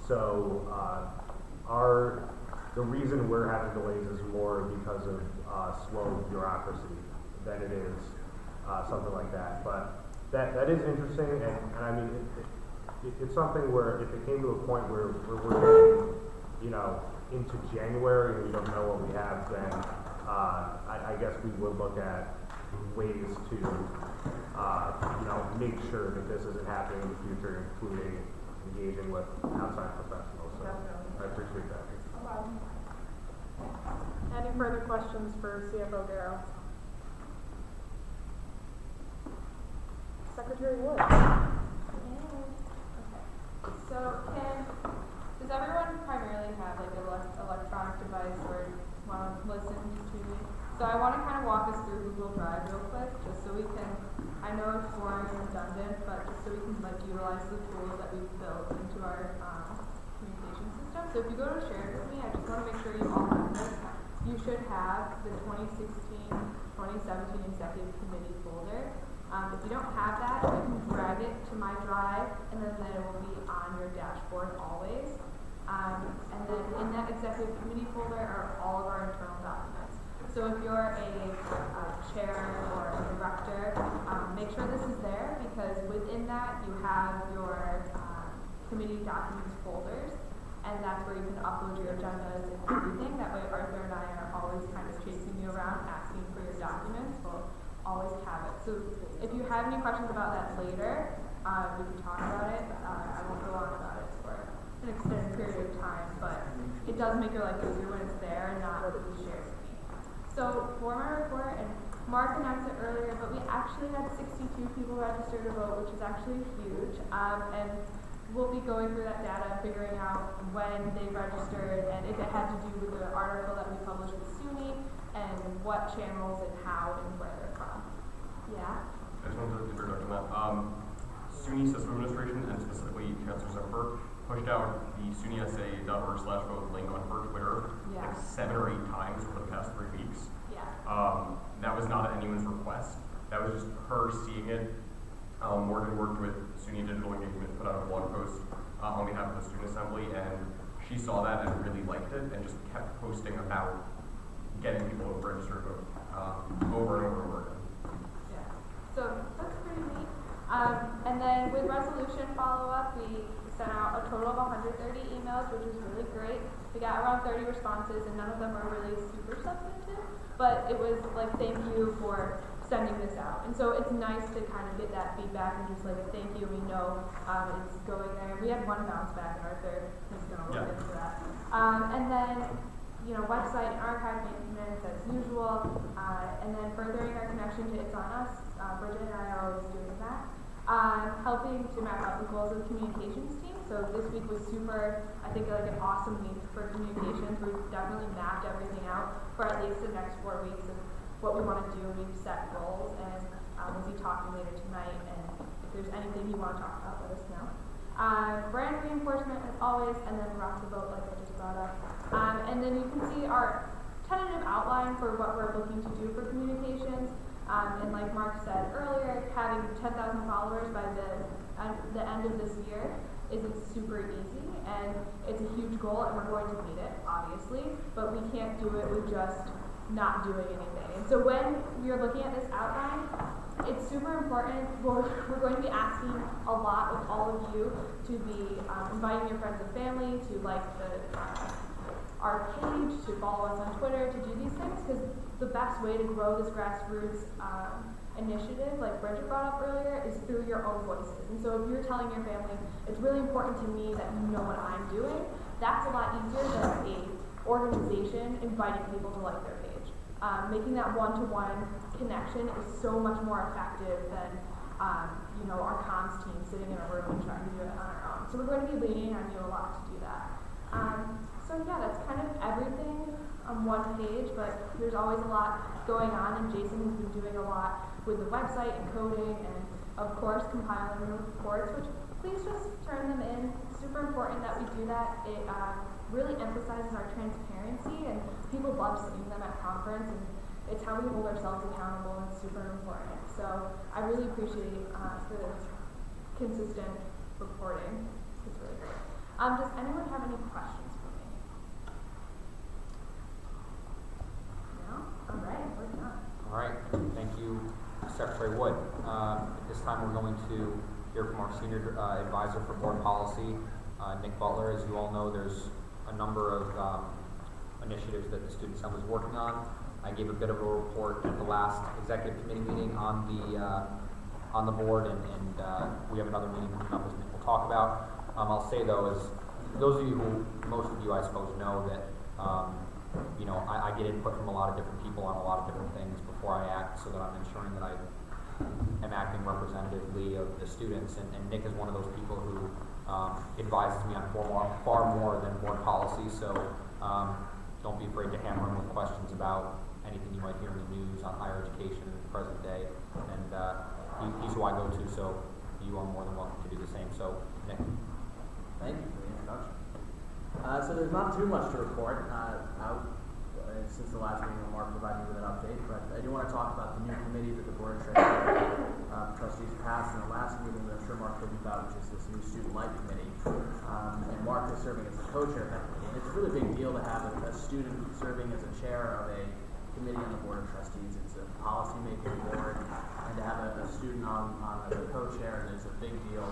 Speaker 9: So the reason we're having delays is more because of slow bureaucracy than it is something like that. But that is interesting, and I mean it's something where if it came to a point where we're getting into January and we don't know what we have, then I guess we would look at ways to make sure that this isn't happening in the future, including engaging with outside professionals. So I appreciate that.
Speaker 2: Any further questions for CFO Darrow? Secretary Wood.
Speaker 11: So does everyone primarily have like an electronic device or want to listen to me? So I want to kind of walk us through Google Drive real quick, just so we can, I know it's boring and redundant, but just so we can like utilize the tools that we've built into our communication system. So if you go to share it with me, I just want to make sure you all have this. You should have the 2016-2017 Executive Committee folder. If you don't have that, you can drag it to my drive, and then it will be on your dashboard always. And then in that Executive Committee folder are all of our internal documents. So if you're a chair or a director, make sure this is there, because within that you have your committee documents folders, and that's where you can upload your agendas and everything. That way Arthur and I are always kind of chasing you around asking for your documents. We'll always have it. So if you have any questions about that later, we can talk about it. I won't go on about it for an extended period of time, but it does make your life easier when it's there and not shared with me. So for my report, and Mark announced it earlier, but we actually had 62 people register to vote, which is actually huge. And we'll be going through that data, figuring out when they registered and if it had to do with the article that we published with SUNY and what channels and how and where they're from. Yeah?
Speaker 7: I just wanted to interject on that. SUNY System Administration, and specifically Chancellor Zimmer, pushed out the SUNYSA.org/vote link on her Twitter like 7 or 8 times over the past 3 weeks.
Speaker 11: Yeah.
Speaker 7: That was not at anyone's request. That was just her seeing it. Morgan worked with SUNY Digital Engagement, put out a blog post on behalf of the Student Assembly, and she saw that and really liked it and just kept posting about getting people to register to vote over and over and over again.
Speaker 11: Yeah. So that's pretty neat. And then with resolution follow-up, we sent out a total of 130 emails, which is really great. We got around 30 responses, and none of them are really super substantive, but it was like, thank you for sending this out. And so it's nice to kind of get that feedback and just like, thank you, we know it's going there. We had one bounce back, and Arthur is going to look into that. And then, website and archive maintenance as usual, and then furthering our connection to It's On Us. Bridget and I are always doing that. Helping to map out the goals of the communications team. So this week was super, I think, like an awesome week for communications. We've definitely mapped everything out for at least the next 4 weeks of what we want to do. We've set goals, and we'll be talking later tonight. And if there's anything you want to talk about, let us know. Brand reinforcement as always, and then rock the boat like I just brought up. And then you can see our tentative outline for what we're looking to do for communications. And like Mark said earlier, having 10,000 followers by the end of this year isn't super easy, and it's a huge goal, and we're going to meet it, obviously, but we can't do it with just not doing anything. And so when we are looking at this outline, it's super important. We're going to be asking a lot of all of you to be inviting your friends and family to like our page, to follow us on Twitter, to do these things, because the best way to grow this grassroots initiative, like Bridget brought up earlier, is through your own voices. And so if you're telling your family, it's really important to me that you know what I'm doing, that's a lot easier than a organization inviting people to like their page. Making that one-to-one connection is so much more effective than our comms team sitting in a room and trying to do it on our own. So we're going to be leaning on you a lot to do that. So yeah, that's kind of everything on one page, but there's always a lot going on, and Jason has been doing a lot with the website and coding, and of course compiling the reports, which please just turn them in. It's super important that we do that. It really emphasizes our transparency, and people love seeing them at conference, and it's how we hold ourselves accountable, and it's super important. So I really appreciate the consistent reporting. It's really great. Does anyone have any questions for me? No? All right, we're done.
Speaker 1: All right, thank you, Secretary Wood. At this time, we're going to hear from our Senior Advisor for Board Policy, Nick Butler. As you all know, there's a number of initiatives that the Student Assembly is working on. I gave a bit of a report at the last Executive Committee meeting on the board, and we have another meeting coming up, as Nick will talk about. I'll say though, as those of you most of you I suppose know that I get input from a lot of different people on a lot of different things before I act, so that I'm ensuring that I am acting representatively of the students. And Nick is one of those people who advises me on far more than board policy. So don't be afraid to hammer him with questions about anything you might hear in the news on higher education in the present day. And he's who I go to, so you are more than welcome to do the same. So Nick.
Speaker 12: Thank you for the introduction. So there's not too much to report since the last meeting. Mark provided me with an update, but I do want to talk about the new committee that the Board of Trustees passed in the last meeting that I'm sure Mark told you about, which is this new Student Life Committee. And Mark is serving as the co-chair of that committee. And it's a really big deal to have a student serving as a chair of a committee on the Board of Trustees. It's a policy-making board, and to have a student on as a co-chair is a big deal.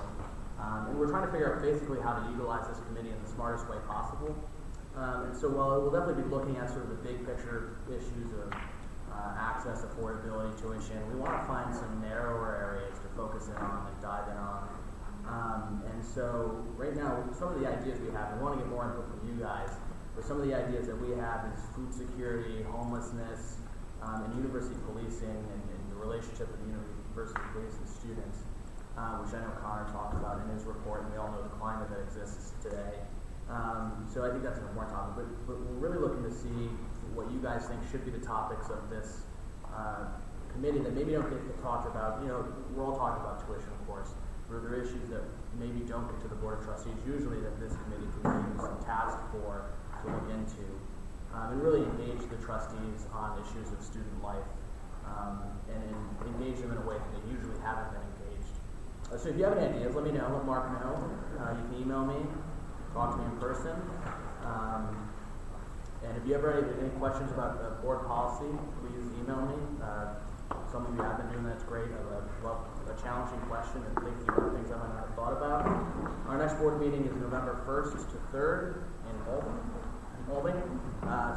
Speaker 12: And we're trying to figure out basically how to utilize this committee in the smartest way possible. And so while we'll definitely be looking at sort of the big picture issues of access, affordability, tuition, we want to find some narrower areas to focus in on and dive in on. And so right now, some of the ideas we have, we want to get more input from you guys, but some of the ideas that we have is food security, homelessness, and university policing, and the relationship of the university police and students. Which I know Connor talked about in his report, and we all know the climate that exists today. So I think that's an important topic, but we're really looking to see what you guys think should be the topics of this committee that maybe don't get talked about. We're all talking about tuition, of course, but there are issues that maybe don't get to the Board of Trustees, usually that this committee can use and task for to look into, and really engage the trustees on issues of student life, and engage them in a way that they usually haven't been engaged. So if you have any ideas, let me know, let Mark know. You can email me, talk to me in person. And if you ever have any questions about board policy, please email me. Some of you have been doing that's great. I love a challenging question and thinking about things I might not have thought about. Our next board meeting is November 1st to 3rd in Albany.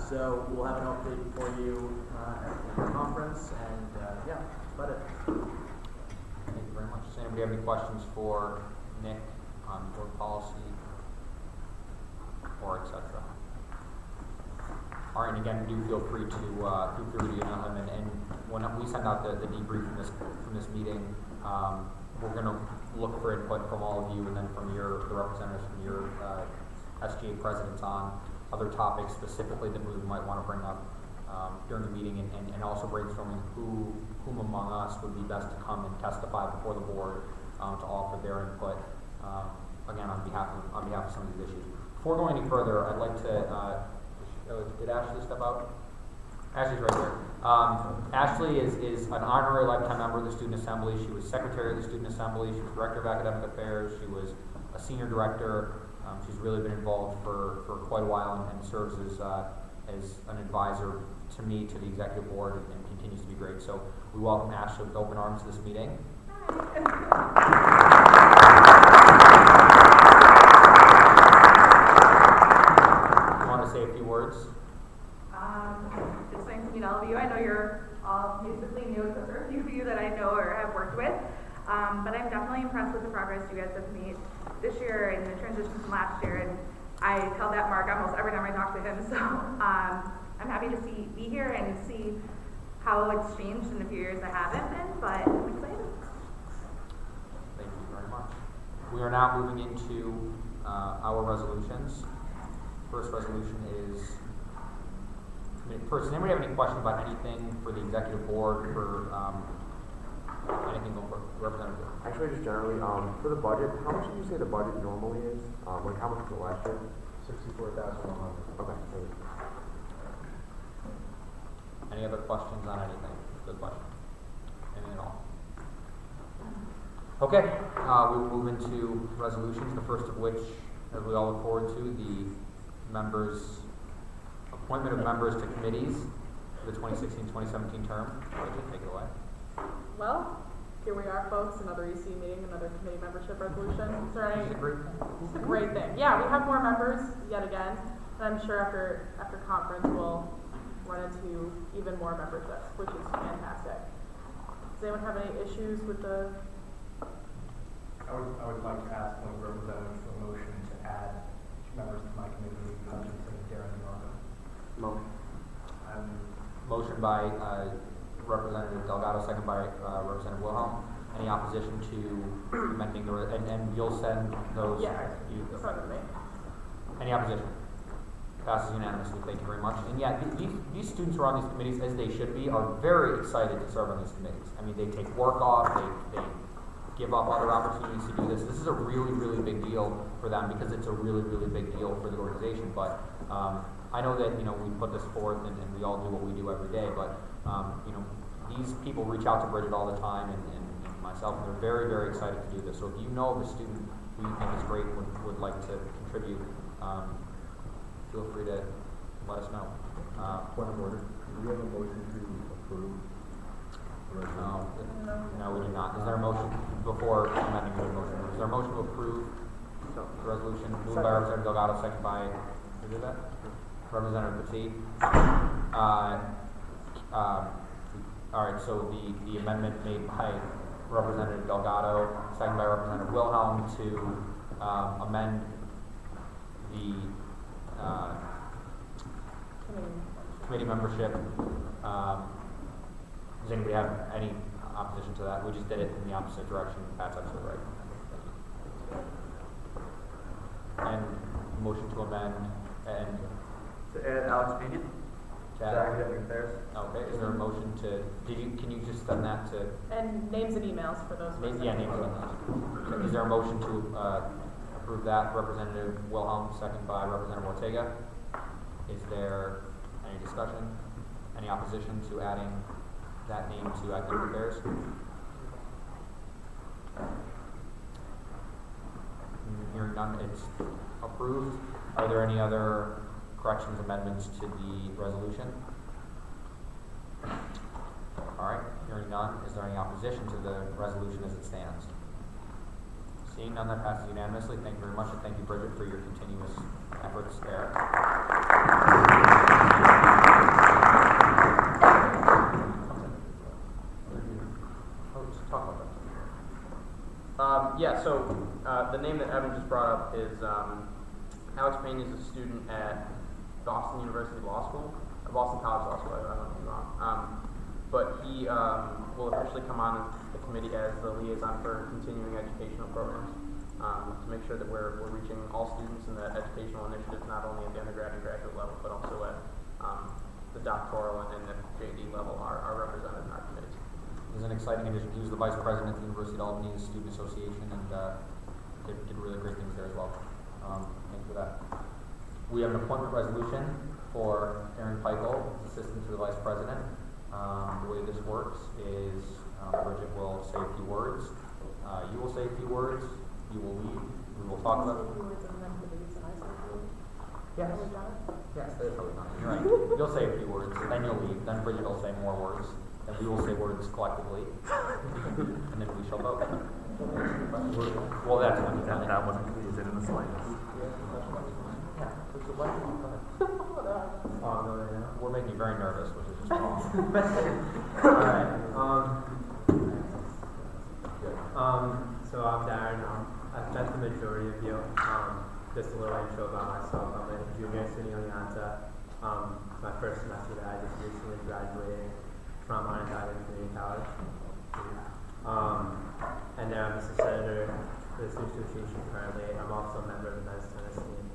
Speaker 12: So we'll have an update for you at the conference, and yeah, that's about it.
Speaker 1: Thank you very much. Does anybody have any questions for Nick on board policy or etc.? All right, and again, do feel free to email him. And when we send out the debrief from this meeting, we're going to look for input from all of you, and then from the representatives from your SGA presidents on other topics specifically that we might want to bring up during the meeting, and also brainstorming whom among us would be best to come and testify before the board to offer their input, again on behalf of some of these issues. Before going any further, I'd like to did Ashley step out? Ashley's right here. Ashley is an honorary lifetime member of the Student Assembly. She was secretary of the Student Assembly. She was director of academic affairs. She was a senior director. She's really been involved for quite a while, and serves as an advisor to me, to the executive board, and continues to be great. So we welcome Ashley with open arms to this meeting. You want to say a few words?
Speaker 13: It's nice to meet all of you. I know you're all basically new, except for a few of you that I know or have worked with. But I'm definitely impressed with the progress you guys have made this year and the transition from last year. And I tell that Mark almost every time I talk to him. So I'm happy to be here and see how it's changed in the few years I haven't been, but I'm excited.
Speaker 1: Thank you very much. We are now moving into our resolutions. First resolution is, first, does anybody have any questions about anything for the executive board, for anything for Representative?
Speaker 5: Actually, just generally, for the budget, how much did you say the budget normally is? Like how much was it last year?
Speaker 9: 64,100.
Speaker 5: Okay. Thank you.
Speaker 1: Any other questions on anything for the budget? Anything at all? Okay, we will move into resolutions, the first of which, as we all look forward to, the appointment of members to committees for the 2016-2017 term. Bridget, take it away.
Speaker 2: Well, here we are, folks, another EC meeting, another committee membership resolution. Is there any?
Speaker 1: It's a great thing.
Speaker 2: It's a great thing. Yeah, we have more members yet again, and I'm sure after conference we'll run into even more memberships, which is fantastic. Does anyone have any issues with the?
Speaker 14: I would like to ask one representative for a motion to add members to my committee, Hutchinson and Darren Morgan.
Speaker 5: Motion.
Speaker 1: Motion by Representative Delgado, second by Representative Wilhelm. Any opposition to amending the, and you'll send those?
Speaker 2: Yeah, send them to me.
Speaker 1: Any opposition? Passes unanimously. Thank you very much. And yeah, these students who are on these committees, as they should be, are very excited to serve on these committees. I mean, they take work off, they give up other opportunities to do this. This is a really, really big deal for them because it's a really, really big deal for the organization. But I know that, we put this forth and we all do what we do every day, but, these people reach out to Bridget all the time and myself, and they're very, very excited to do this. So if you know of a student who you think is great and would like to contribute, feel free to let us know.
Speaker 9: Point of order. Do we have a motion to approve?
Speaker 1: No, we do not. Is there a motion before amending the motion? Is there a motion to approve the resolution moved by Representative Delgado, second by who did that? Representative Petit. All right. So the amendment made by Representative Delgado, second by Representative Wilhelm, to amend the committee membership. Does anybody have any opposition to that? We just did it in the opposite direction. Pat's absolutely right. And motion to amend and
Speaker 12: To add Alex Pena?
Speaker 1: to add.
Speaker 12: Academic Affairs.
Speaker 1: Okay. Is there a motion to? Can you just send that to?
Speaker 2: And names and emails for those.
Speaker 1: Yeah, names and emails. Okay. Is there a motion to approve that? Representative Wilhelm, second by Representative Ortega. Is there any discussion? Any opposition to adding that name to academic affairs? Hearing none, it's approved. Are there any other corrections, amendments to the resolution? All right, hearing none, is there any opposition to the resolution as it stands? Seeing none, that passes unanimously. Thank you very much, and thank you, Bridget, for your continuous efforts there.
Speaker 3: So the name that Evan just brought up is Alex Payne is a student at Boston University Law School, Boston College Law School. I don't know if I'm wrong, but he will officially come on the committee as the liaison for continuing educational programs to make sure that we're reaching all students in the educational initiatives, not only at the undergrad and graduate level, but also at the doctoral and the JD level are represented in our committees.
Speaker 1: He's an exciting addition. He was the vice president at the University of Albany's Student Association and did really great things there as well. Thank you for that. We have an appointment resolution for Aaron Peichel, assistant to the vice president. The way this works is Bridget will say a few words. You will say a few words. You will lead. We will talk about it. Yes. Yes, that's how we've done it. You're right. You'll say a few words, then you'll leave. Then Bridget will say more words. then we will say words collectively, and then we shall vote. Well, that's when
Speaker 5: That wasn't confusing in the slightest.
Speaker 12: Oh, no, right now.
Speaker 1: We're making you very nervous, which is just wrong.
Speaker 12: Alright, so I'm Darren, I've met the majority of you, just a little intro about myself, I'm a junior sitting on the ANTA, it's my first semester that I just recently graduated from Onondaga Community College. And then I'm just a senator for the student association currently, I'm also a member of the men's tennis team.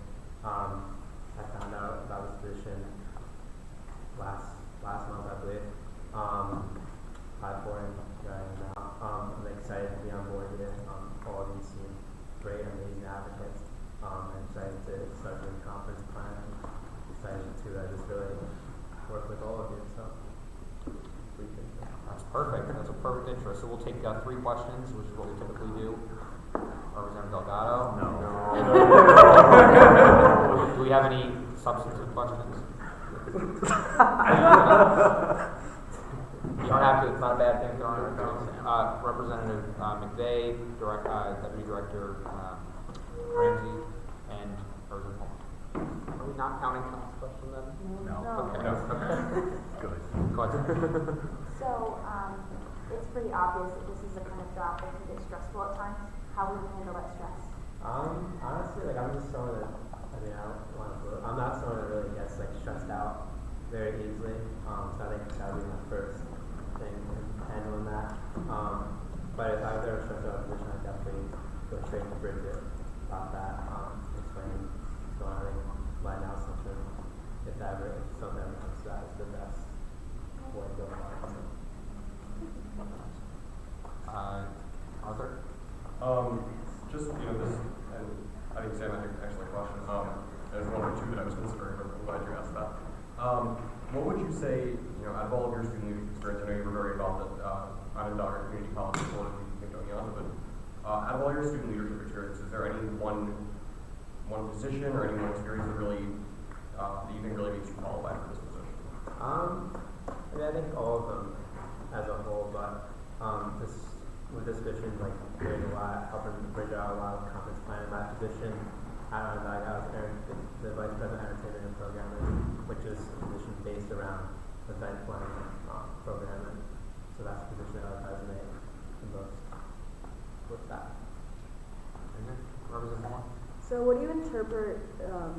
Speaker 12: I found out about this position last month, I believe. Applied for it, here I am now. I'm excited to be on board here. All of you seem great, amazing advocates. I'm excited to start doing conference plan. I'm excited to just really work with all of you. So,
Speaker 1: That's perfect. That's a perfect intro. So we'll take 3 questions, which is what we typically do. Representative Delgado?
Speaker 5: No.
Speaker 1: Do we have any substantive questions? You don't have to. It's not a bad thing. Representative McVeigh, Deputy Director Ramsey, and President Holmes.
Speaker 3: Are we not counting Tom's question then?
Speaker 5: No.
Speaker 1: Okay.
Speaker 5: Good.
Speaker 1: Go ahead.
Speaker 15: So, it's pretty obvious that this is the kind of job that can get stressful at times. How will you handle that stress?
Speaker 12: Honestly, like, I'm just someone that, I'm not someone that really gets, like, stressed out very easily. So I think that would be my first thing in handling that. But if I was ever stressed out in a position, I'd definitely go straight to Bridget about that, explain what's going on, line out something, if something ever comes to that, is the best way to go about it.
Speaker 1: Arthur?
Speaker 7: Just, this, and I think Sam had actually a question. There's one or two that I was considering, but I'm glad you asked that. What would you say, out of all of your student leadership experience, I know you were very involved at Onondaga Community College before you became on, but out of all your student leadership experience, is there any one position or any one experience that really, that you think really makes you qualified for this position?
Speaker 12: I think all of them as a whole, but with this position, like, doing a lot, helping bridge out a lot of conference planning. My position at Onondaga, I was the Vice President of Entertainment and Programming, which is a position based around event planning, programming. So that's the position that I would resonate the most with that.
Speaker 1: Representative Moore?
Speaker 8: So what do you interpret the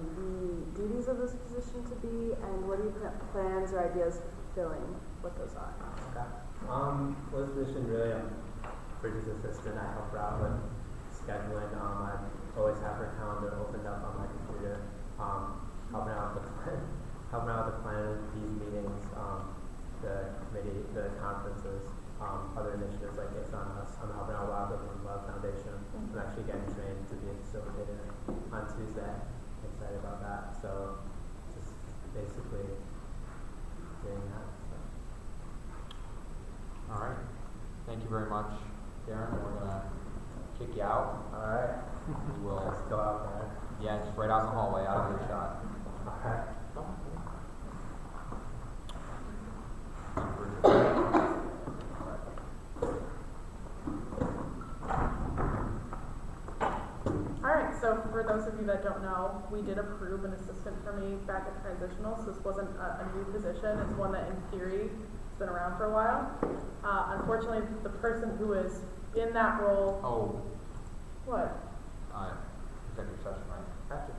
Speaker 8: duties of this position to be, and what do you plans or ideas for fulfilling what those are?
Speaker 12: Okay. Well, this position really, Bridget's assistant. I help her out with scheduling. I always have her calendar opened up on my computer. Helping out with the planning, these meetings, the committee, the conferences, other initiatives like It's On Us. I'm helping out a lot with the Love Foundation. I'm actually getting trained to be a facilitator on Tuesday. I'm excited about that. So just basically doing that. So.
Speaker 1: All right. Thank you very much, Darren. We're going to kick you out.
Speaker 12: All right.
Speaker 1: We will.
Speaker 12: Let's go out there.
Speaker 1: Yeah, just right out in the hallway, out of your shot.
Speaker 12: All right.
Speaker 2: Alright, so for those of you that don't know, we did approve an assistant for me back at transitional, so this wasn't a new position. It's one that in theory has been around for a while. Unfortunately, the person who is in that role.
Speaker 1: Oh.
Speaker 2: What?
Speaker 1: Executive session, right?
Speaker 12: After.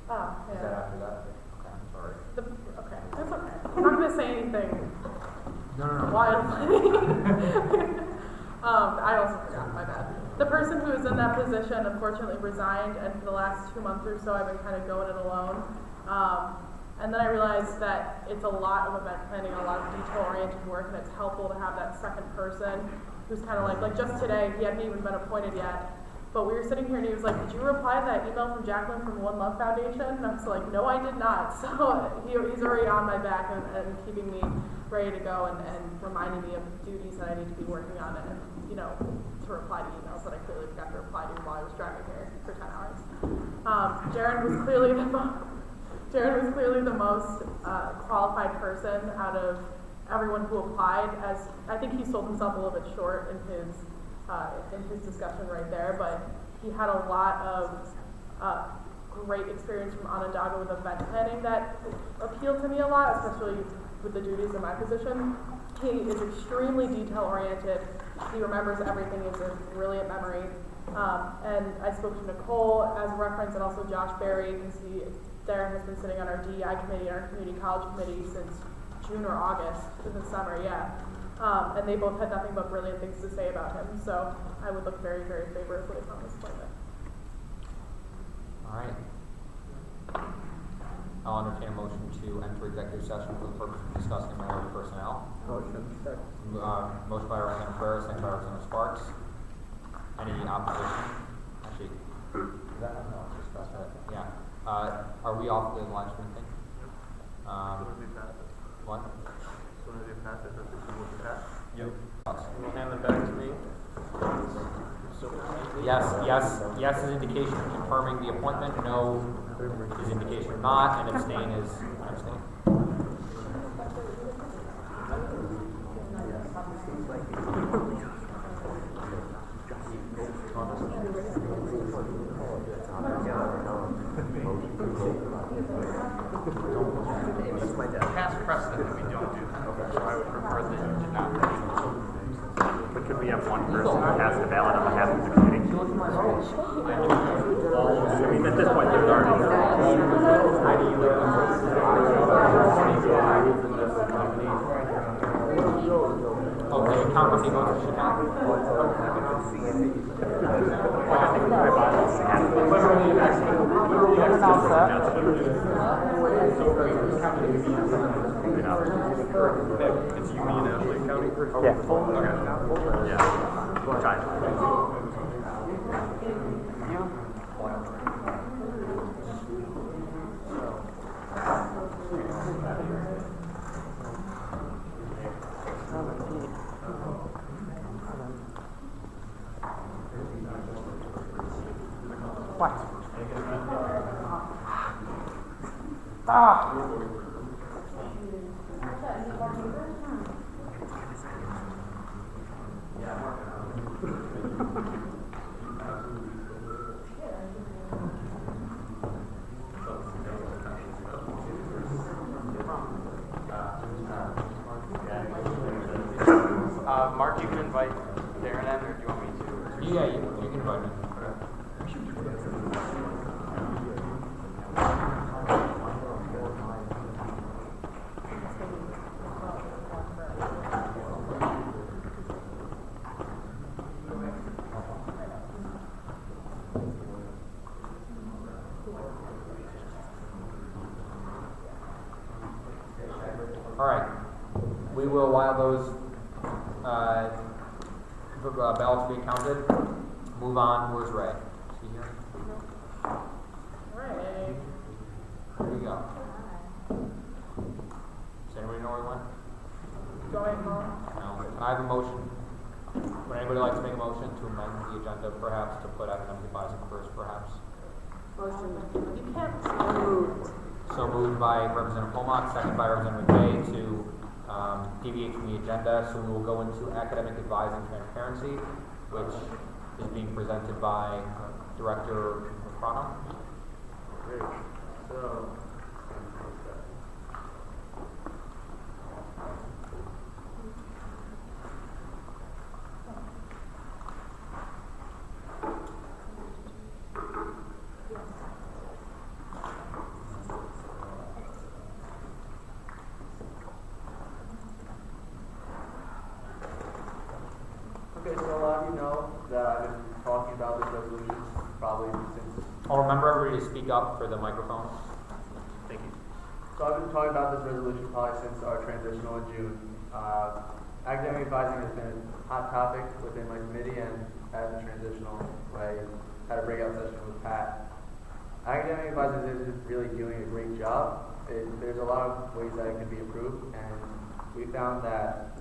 Speaker 2: Ah, yeah.
Speaker 1: Is that after that? Okay, I'm sorry.
Speaker 2: Okay, that's okay. I'm not going to say anything
Speaker 1: No.
Speaker 2: wild. I also forgot, my bad. The person who is in that position unfortunately resigned, and for the last 2 months or so I've been kind of going it alone. And then I realized that it's a lot of event planning, a lot of detail-oriented work, and it's helpful to have that second person who's kind of like just today, he hadn't even been appointed yet. But we were sitting here and he was like, did you reply to that email from Jacqueline from One Love Foundation? And I was like, no, I did not. So he's already on my back and keeping me ready to go and reminding me of duties that I need to be working on and to reply to emails that I clearly forgot to reply to while I was driving here for 10 hours. Jaron was clearly the most qualified person out of everyone who applied, as I think he sold himself a little bit short in his discussion right there, but he had a lot of great experience from Onondaga with event planning that appealed to me a lot, especially with the duties of my position. He is extremely detail oriented. He remembers everything. He has a brilliant memory. And I spoke to Nicole as a reference, and also Josh Berry, because Darren has been sitting on our DEI committee and our community college committee since June or August in the summer, yeah. And they both had nothing but brilliant things to say about him. So I would look very, very favorably upon this appointment.
Speaker 1: All right. I'll entertain a motion to enter executive session for the purpose of discussing minority personnel.
Speaker 10: Motion.
Speaker 1: Motion by Representative Ferris, second by Representative Sparks. Any opposition? Actually, yeah. Are we off the live stream thing? What?
Speaker 7: Yep.
Speaker 3: Hand them back to me.
Speaker 1: Yes is indication of confirming the appointment. No is indication of not, and abstain is abstain.
Speaker 16: Past precedent that we don't do that, so I would prefer that you did not.
Speaker 17: But could we have one person who has the ballot on behalf of the committee? I mean, at this point, there's
Speaker 1: Okay, count how many votes should have.
Speaker 7: It's Union Ashley County?
Speaker 17: Yeah.
Speaker 7: Okay.
Speaker 17: Yeah. Try. What? Ah!
Speaker 16: Mark, you can invite Darren in, or do you want me to?
Speaker 1: Yeah, you can invite me. All right. We will, while those ballots being counted, move on. Where's Ray? Is he here?
Speaker 2: Ray.
Speaker 1: Here we go. Does anybody know where he went?
Speaker 2: Going home.
Speaker 1: No. Can I have a motion? Would anybody like to make a motion to amend the agenda, perhaps, to put academic advising first, perhaps?
Speaker 8: Motion.
Speaker 2: You can't.
Speaker 8: Moved.
Speaker 1: So moved by Representative Holmont, second by Representative McVeigh to deviate from the agenda. So we will go into academic advising transparency, which is being presented by Director Macrono.
Speaker 10: Great. So, okay, so a lot of you know that I've been talking about this resolution probably since.
Speaker 1: I'll remember everybody to speak up for the microphone.
Speaker 17: Thank you.
Speaker 10: So I've been talking about this resolution probably since our transitional in June. Academic advising has been a hot topic within my committee, and as a transitional, I had a breakout session with Pat. Academic advising is really doing a great job. There's a lot of ways that it can be improved, and we found that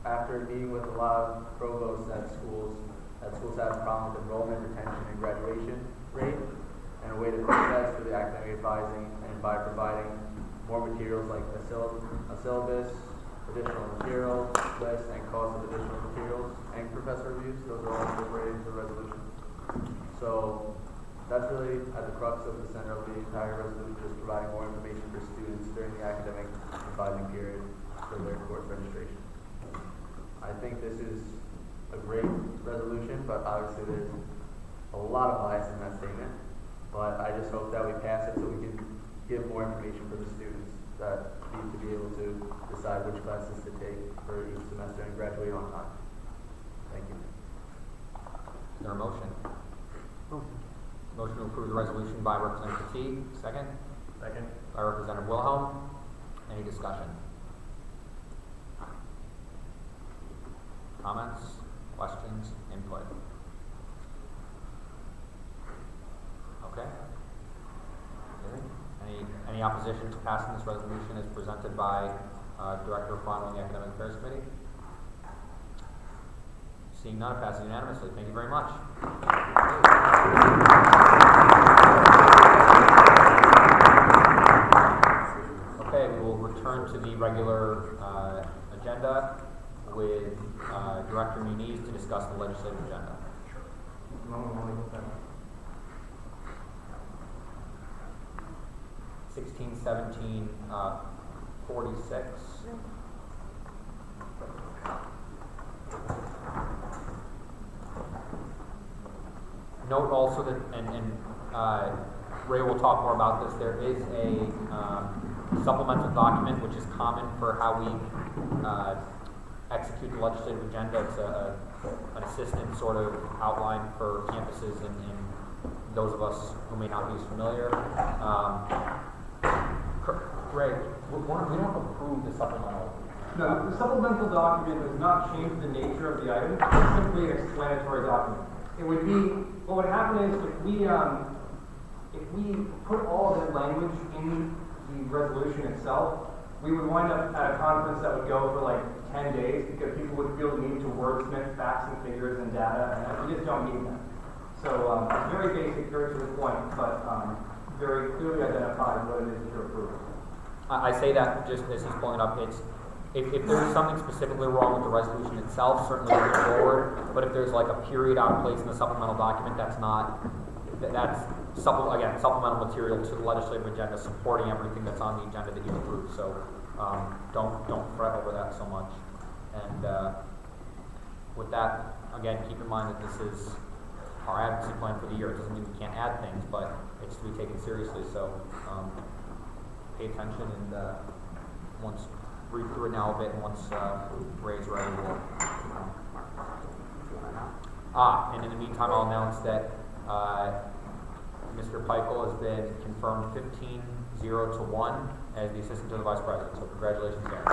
Speaker 10: after meeting with a lot of provosts at schools have a problem with enrollment, retention, and graduation rate, and a way to fix that through the academic advising and by providing more materials like a syllabus, additional material list and cost of additional materials and professor reviews. Those are all incorporated into the resolution. So that's really at the crux of the center of the entire resolution, just providing more information for students during the academic advising period for their course registration. I think this is a great resolution, but obviously there's a lot of bias in that statement. But I just hope that we pass it so we can give more information for the students that need to be able to decide which classes to take for each semester and graduate on time. Thank you.
Speaker 1: Is there a motion? Motion to approve the resolution by Representative Teague. Second?
Speaker 14: Second.
Speaker 1: By Representative Wilhelm. Any discussion? Comments? Questions? Input? Okay. Any opposition to passing this resolution as presented by Director Fronto and the Academic Affairs Committee? Seeing none, it passes unanimously. Thank you very much. Okay, we will return to the regular agenda with Director Muniz to discuss the legislative agenda. 16, 17, 46. Note also that, and Ray will talk more about this, there is a supplemental document which is common for how we execute the legislative agenda. It's an assistant sort of outline for campuses and those of us who may not be as familiar. Ray, we don't approve the supplemental.
Speaker 18: No, the supplemental document does not change the nature of the item. It's simply an explanatory document. It would be, what would happen is if we put all of the language in the resolution itself, we would wind up at a conference that would go for like 10 days because people would feel the need to wordsmith facts and figures and data, and we just don't need that. So it's very basic, very to the point, but very clearly identifies what it is that you're approving.
Speaker 1: I say that just as he's pulling it up. It's if there's something specifically wrong with the resolution itself, certainly move forward. But if there's like a period out of place in the supplemental document, that's supplemental material to the legislative agenda, supporting everything that's on the agenda that you approved. So don't fret over that so much. And with that, again, keep in mind that this is our advocacy plan for the year. It doesn't mean we can't add things, but it's to be taken seriously. So pay attention, and once read through it now a bit, and once Ray's ready, we'll. And in the meantime, I'll announce that Mr. Peichel has been confirmed 15-0-1 as the assistant to the vice president. So congratulations, guys.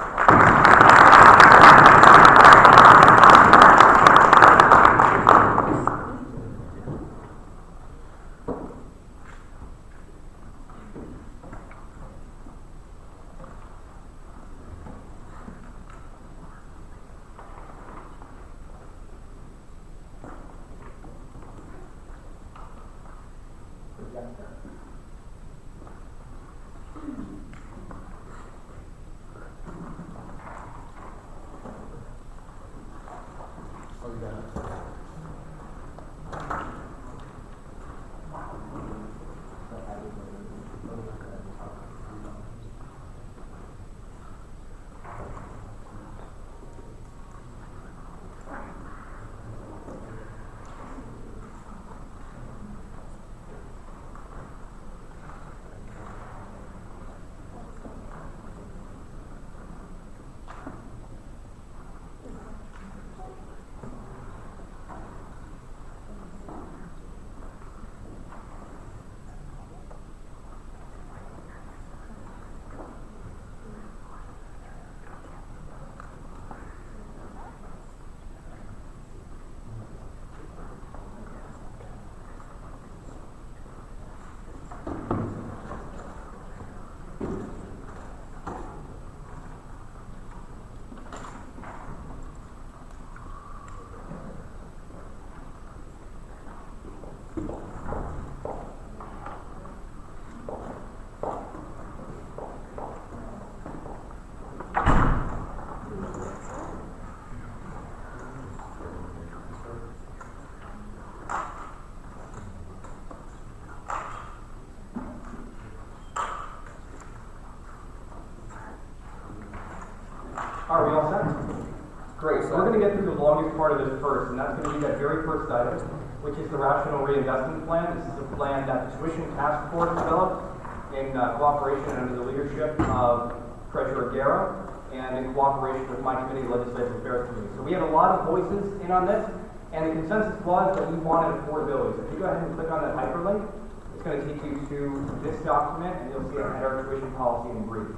Speaker 18: we're gonna get through the longest part of this first, and that's gonna be that very first item, which is the rational reinvestment plan. This is a plan that the tuition task force developed in cooperation under the leadership of Treasurer Guerra and in cooperation with my committee, Legislative Affairs Committee. So we had a lot of voices in on this, and the consensus was that we wanted affordability. So if you go ahead and click on that hyperlink, it's going to take you to this document, and you'll see a header tuition policy in brief.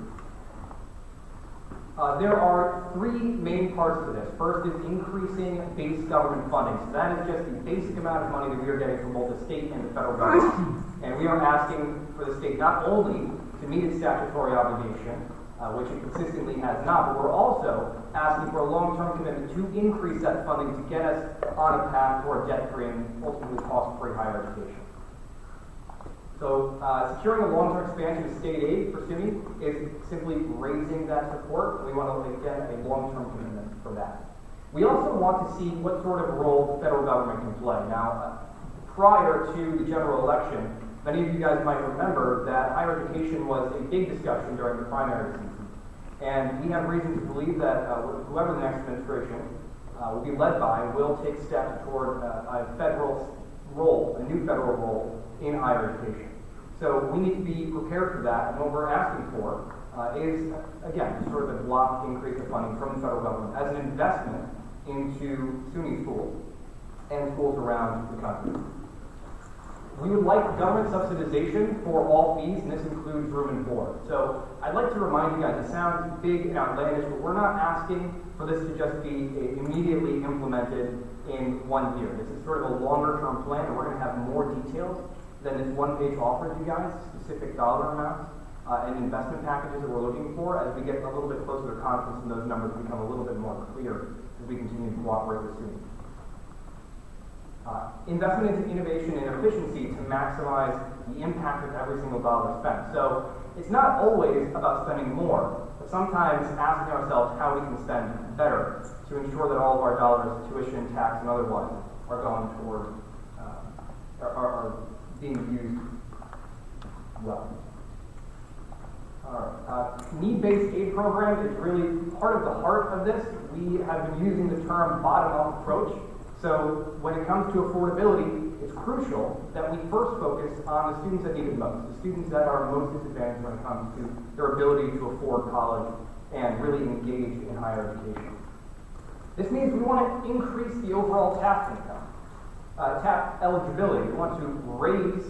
Speaker 18: There are three main parts to this. First is increasing base government funding. So that is just the basic amount of money that we are getting from both the state and the federal government. And we are asking for the state not only to meet its statutory obligation, which it consistently has not, but we're also asking for a long-term commitment to increase that funding to get us on a path toward debt-free and ultimately cost-free higher education. So securing a long-term expansion of state aid for SUNY is simply raising that support. We want to, again, a long-term commitment for that. We also want to see what sort of role the federal government can play. Now, prior to the general election, many of you guys might remember that higher education was a big discussion during the primary season. And we have reason to believe that whoever the next administration will be led by will take steps toward a federal role, a new federal role in higher education. So we need to be prepared for that, and what we're asking for is, again, sort of a block increase of funding from the federal government as an investment into SUNY schools and schools around the country. We would like government subsidization for all fees, and this includes room and board. So I'd like to remind you guys, it sounds big and outlandish, but we're not asking for this to just be immediately implemented in 1 year. This is sort of a longer-term plan, and we're going to have more details than this one-page offers you guys, specific dollar amounts and investment packages that we're looking for. As we get a little bit closer to conference and those numbers become a little bit more clear as we continue to cooperate with SUNY. Investment into innovation and efficiency to maximize the impact of every single dollar spent. So it's not always about spending more, but sometimes asking ourselves how we can spend better to ensure that all of our dollars, tuition, tax, and otherwise, are going toward, are being used well. Need-based aid program is really part of the heart of this. We have been using the term bottom-up approach. So when it comes to affordability, it's crucial that we first focus on the students that need it most, the students that are most disadvantaged when it comes to their ability to afford college and really engage in higher education. This means we want to increase the overall TAP income, TAP eligibility. We want to raise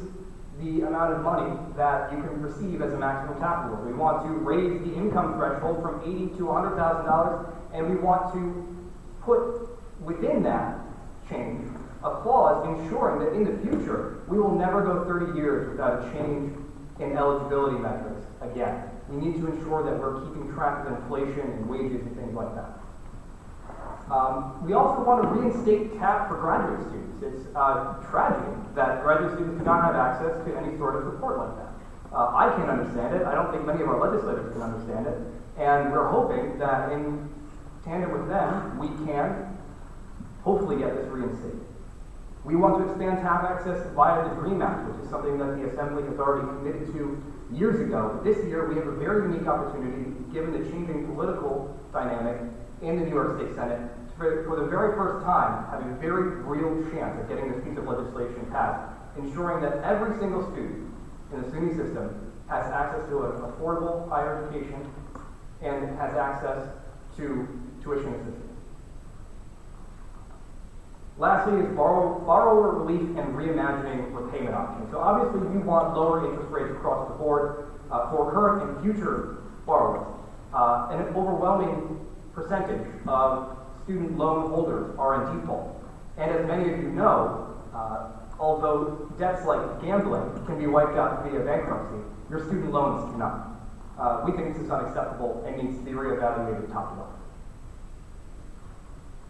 Speaker 18: the amount of money that you can receive as a maximum TAP award. We want to raise the income threshold from $80,000 to $100,000, and we want to put within that change a clause ensuring that in the future we will never go 30 years without a change in eligibility metrics again. We need to ensure that we're keeping track of inflation and wages and things like that. We also want to reinstate TAP for graduate students. It's a tragedy that graduate students do not have access to any sort of support like that. I can't understand it. I don't think many of our legislators can understand it. And we're hoping that in tandem with them, we can hopefully get this reinstated. We want to expand TAP access via the DREAM Act, which is something that the Assembly has already committed to years ago. But this year, we have a very unique opportunity, given the changing political dynamic in the New York State Senate, for the very first time, have a very real chance of getting this piece of legislation passed, ensuring that every single student in the SUNY system has access to an affordable higher education and has access to tuition assistance. Lastly is borrower relief and reimagining repayment options. So obviously we want lower interest rates across the board for current and future borrowers. An overwhelming percentage of student loan holders are in default. And as many of you know, although debts like gambling can be wiped out via bankruptcy, your student loans cannot. We think this is unacceptable and needs to be reevaluated top to bottom.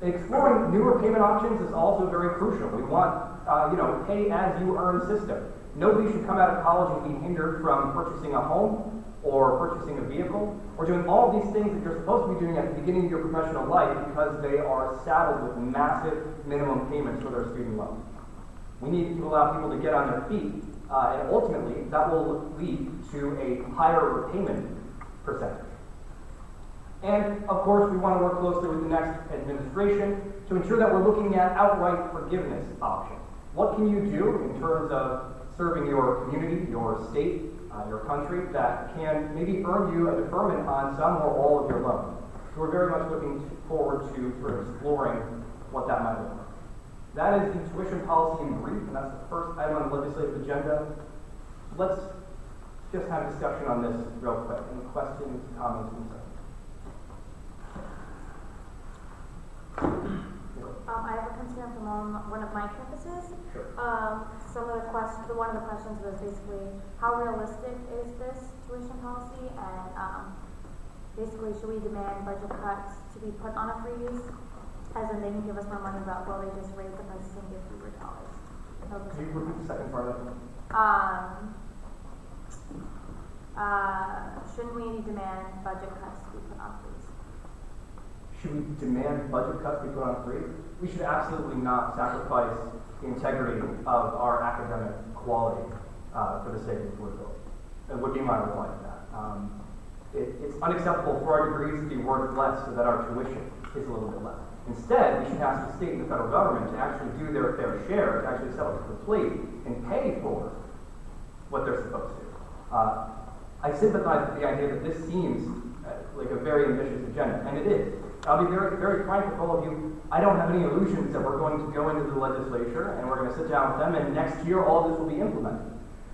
Speaker 18: Exploring newer payment options is also very crucial. We want, pay-as-you-earn system. Nobody should come out of college and be hindered from purchasing a home or purchasing a vehicle or doing all these things that you're supposed to be doing at the beginning of your professional life because they are saddled with massive minimum payments for their student loans. We need to allow people to get on their feet, and ultimately that will lead to a higher repayment percentage. And of course, we want to work closely with the next administration to ensure that we're looking at outright forgiveness options. What can you do in terms of serving your community, your state, your country, that can maybe earn you a deferment on some or all of your loans? So we're very much looking forward to sort of exploring what that might look like. That is the tuition policy in brief, and that's the first item on the legislative agenda. Let's just have a discussion on this real quick. Any questions, comments, concerns?
Speaker 15: I have a concern from one of my campuses.
Speaker 18: Sure.
Speaker 15: One of the questions was basically, how realistic is this tuition policy? And basically, should we demand budget cuts to be put on a freeze? As in, they can give us more money, but will they just raise the prices and give fewer dollars?
Speaker 18: Can you repeat the second part of that?
Speaker 15: Shouldn't we demand budget cuts to be put on freeze?
Speaker 18: Should we demand budget cuts be put on freeze? We should absolutely not sacrifice the integrity of our academic quality for the sake of affordability. That would be my reply to that. It's unacceptable for our degrees to be worth less so that our tuition is a little bit less. Instead, we should ask the state and the federal government to actually do their fair share, to actually step up to the plate and pay for what they're supposed to. I sympathize with the idea that this seems like a very ambitious agenda, and it is. I'll be very, very frank with all of you. I don't have any illusions that we're going to go into the legislature and we're going to sit down with them and next year all of this will be implemented.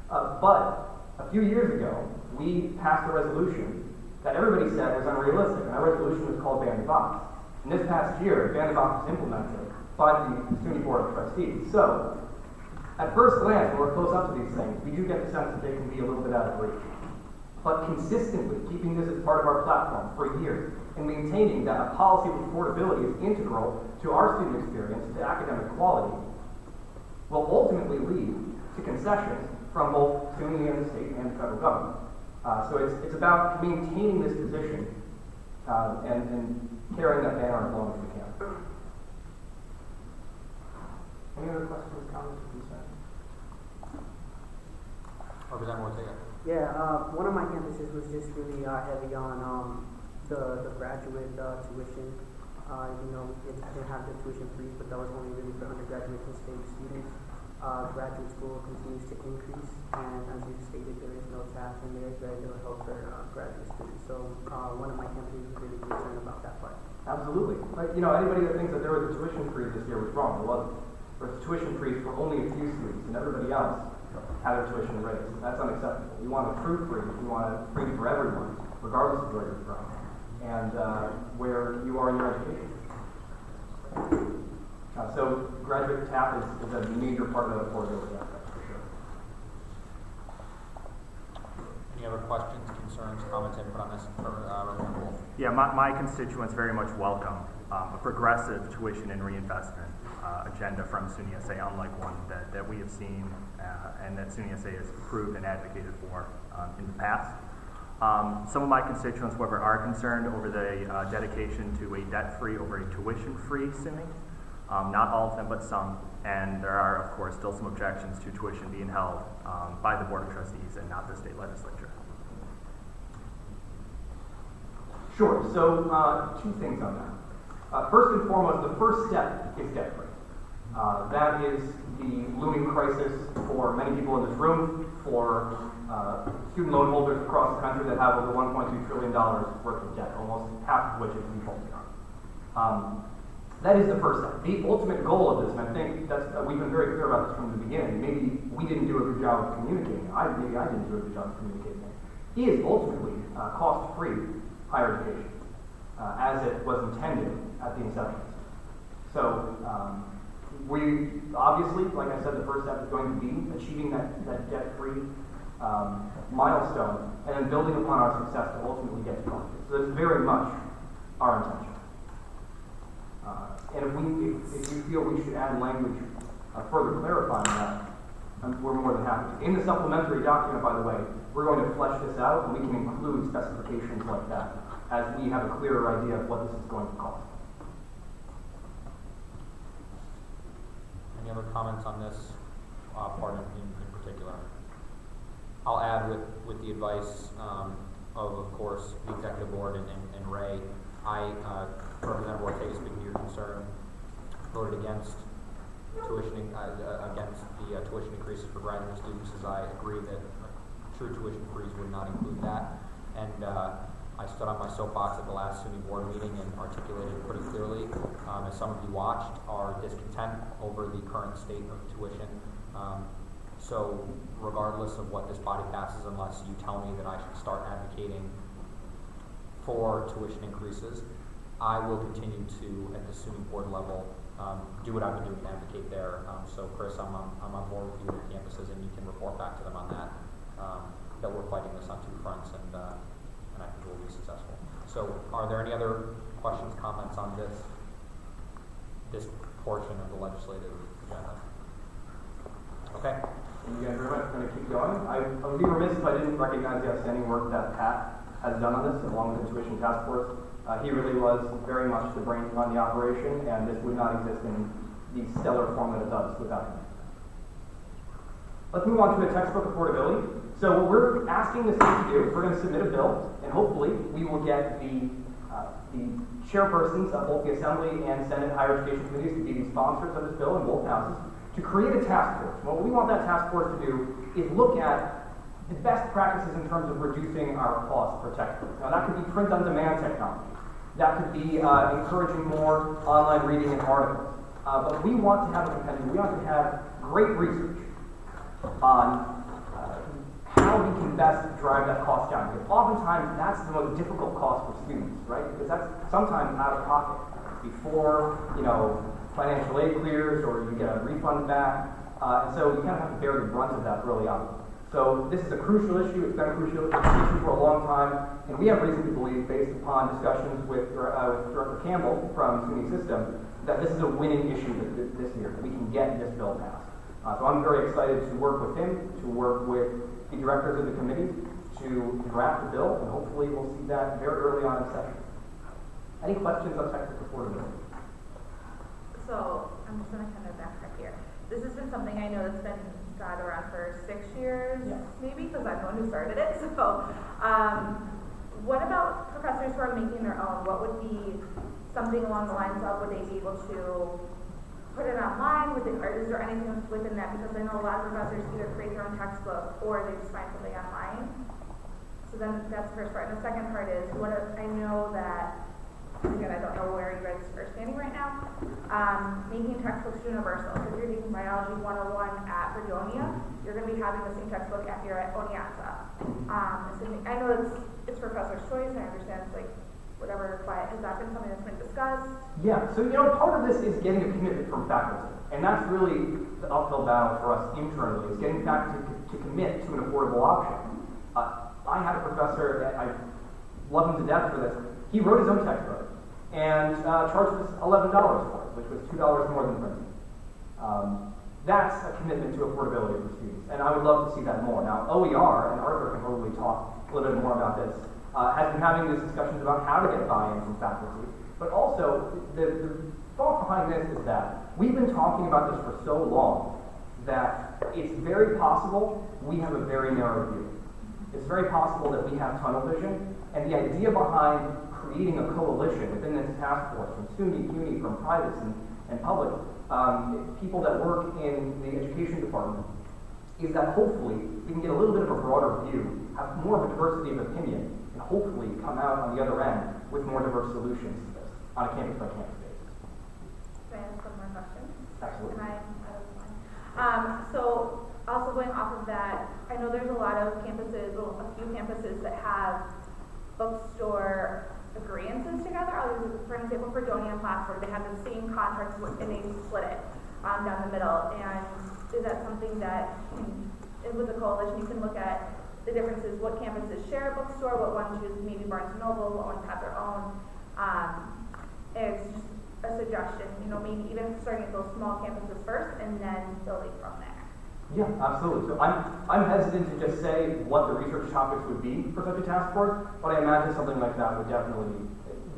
Speaker 18: But a few years ago, we passed a resolution that everybody said was unrealistic, and that resolution was called Ban the Box. And this past year, Ban the Box was implemented by the SUNY Board of Trustees. So, at first glance, when we're close up to these things, we do get the sense that they can be a little bit out of reach. But consistently keeping this as part of our platform for years and maintaining that a policy of affordability is integral to our student experience, to academic quality, will ultimately lead to concessions from both SUNY and the state and the federal government. So it's about maintaining this position and carrying that banner as long as we can. Any other questions, comments, or concerns?
Speaker 1: Representative Ortega.
Speaker 19: Yeah, one of my campuses was just really heavy on the graduate tuition. It didn't have the tuition freeze, but that was only really for undergraduate and state students. Graduate school continues to increase, and as you stated, there is no tax and there is very little help for graduate students. So one of my campuses was really concerned about that part.
Speaker 18: Absolutely. Anybody that thinks that there was a tuition freeze this year was wrong. There wasn't. There was a tuition freeze for only a few students, and everybody else had their tuition raised. That's unacceptable. We want a true freeze. We want a freeze for everyone, regardless of where you're from and where you are in your education. So graduate TAP is a major part of the affordability aspect, for sure.
Speaker 1: Any other questions, concerns, comments, input on this for Representative Wolf?
Speaker 17: Yeah, my constituents very much welcome a progressive tuition and reinvestment agenda from SUNY SA, unlike one that we have seen and that SUNY SA has approved and advocated for in the past. Some of my constituents, however, are concerned over the dedication to a debt-free over a tuition-free SUNY. Not all of them, but some. And there are, of course, still some objections to tuition being held by the Board of Trustees and not the state legislature.
Speaker 18: Sure. So, two things on that. First and foremost, the first step is debt-free. That is the looming crisis for many people in this room, for student loan holders across the country that have over $1.2 trillion worth of debt, almost half of which is defaulting on. That is the first step. The ultimate goal of this, and I think that's we've been very clear about this from the beginning, maybe we didn't do a good job of communicating, maybe I didn't do a good job of communicating it, is ultimately cost-free higher education, as it was intended at the inception. So, we obviously, like I said, the first step is going to be achieving that debt-free milestone and then building upon our success to ultimately get to college. So that's very much our intention. And if you feel we should add language further clarifying that, we're more than happy to. In the supplementary document, by the way, we're going to flesh this out, and we can include specifications like that as we have a clearer idea of what this is going to cost.
Speaker 1: Any other comments on this part in particular? I'll add with the advice of course, the executive board and Ray, I, Representative Ortega, speaking to your concern, voted against tuition, against the tuition increases for graduate students, as I agree that true tuition freeze would not include that. And I stood on my soapbox at the last SUNY board meeting and articulated pretty clearly, as some of you watched, our discontent over the current state of tuition. So regardless of what this body passes, unless you tell me that I should start advocating for tuition increases, I will continue to, at the SUNY board level, do what I've been doing to advocate there. So Chris, I'm on board with you with campuses, and you can report back to them on that, that we're fighting this on two fronts, and I think we'll be successful. So are there any other questions, comments on this portion of the legislative agenda? Okay.
Speaker 18: Thank you guys very much. I'm going to keep going. I would be remiss if I didn't recognize the outstanding work that Pat has done on this, along with the tuition task force. He really was very much the brain behind the operation, and this would not exist in the stellar form that it does without him. Let's move on to the textbook affordability. So what we're asking the state to do is we're going to submit a bill, and hopefully we will get the chairpersons of both the Assembly and Senate Higher Education Committees to be the sponsors of this bill in both houses, to create a task force. What we want that task force to do is look at the best practices in terms of reducing our costs for textbooks. Now that could be print-on-demand technology. That could be encouraging more online reading and articles. But we want to have a compendium. We want to have great research on how we can best drive that cost down. Because oftentimes that's the most difficult cost for students, right? Because that's sometimes out of pocket before, financial aid clears or you get a refund back. And so you kind of have to bear the brunt of that early on. So this is a crucial issue. It's been a crucial issue for a long time. And we have reason to believe, based upon discussions with Director Campbell from SUNY System, that this is a winning issue this year. We can get this bill passed. So I'm very excited to work with him, to work with the directors of the committee, to draft the bill, and hopefully we'll see that very early on in session. Any questions on textbook affordability?
Speaker 13: So I'm just going to kind of backtrack here. This has been something I know that's been around for 6 years, maybe, because I'm the one who started it. So what about professors who are making their own? What would be something along the lines of, would they be able to put it online? Or is there anything within that? Because I know a lot of professors either create their own textbook or they just find something online. So then that's the first part. And the second part is, I know that, again, I don't know where you guys are standing right now, making textbooks universal. So if you're taking Biology 101 at Fredonia, you're going to be having the same textbook if you're at Oneonta. I know it's professor's choice, and I understand it's like whatever, but has that been something that's been discussed?
Speaker 18: Yeah, so part of this is getting a commitment from faculty. And that's really the uphill battle for us internally, is getting faculty to commit to an affordable option. I had a professor, I love him to death for this, he wrote his own textbook and charged us $11 for it, which was $2 more than printing. That's a commitment to affordability for students, and I would love to see that more. Now, OER, and Arthur can probably talk a little bit more about this, has been having these discussions about how to get buy-in from faculty, but also the thought behind this is that we've been talking about this for so long that it's very possible we have a very narrow view. It's very possible that we have tunnel vision, and the idea behind creating a coalition within this task force from SUNY, CUNY, from privates and public, people that work in the education department, is that hopefully we can get a little bit of a broader view, have more of a diversity of opinion, and hopefully come out on the other end with more diverse solutions to this on a campus-by-campus basis.
Speaker 13: Can I ask one more question?
Speaker 18: Absolutely.
Speaker 13: So also going off of that, I know there's a lot of campuses, well, a few campuses that have bookstore agreements together. I'll use, for example, Fredonia and Plattsburgh, they have the same contracts and they split it down the middle. And is that something that, with the coalition, you can look at the differences, what campuses share a bookstore, what ones use maybe Barnes & Noble, what ones have their own. It's just a suggestion, maybe even starting at those small campuses first and then building from there.
Speaker 18: Yeah, absolutely. So I'm hesitant to just say what the research topics would be for such a task force, but I imagine something like that would definitely,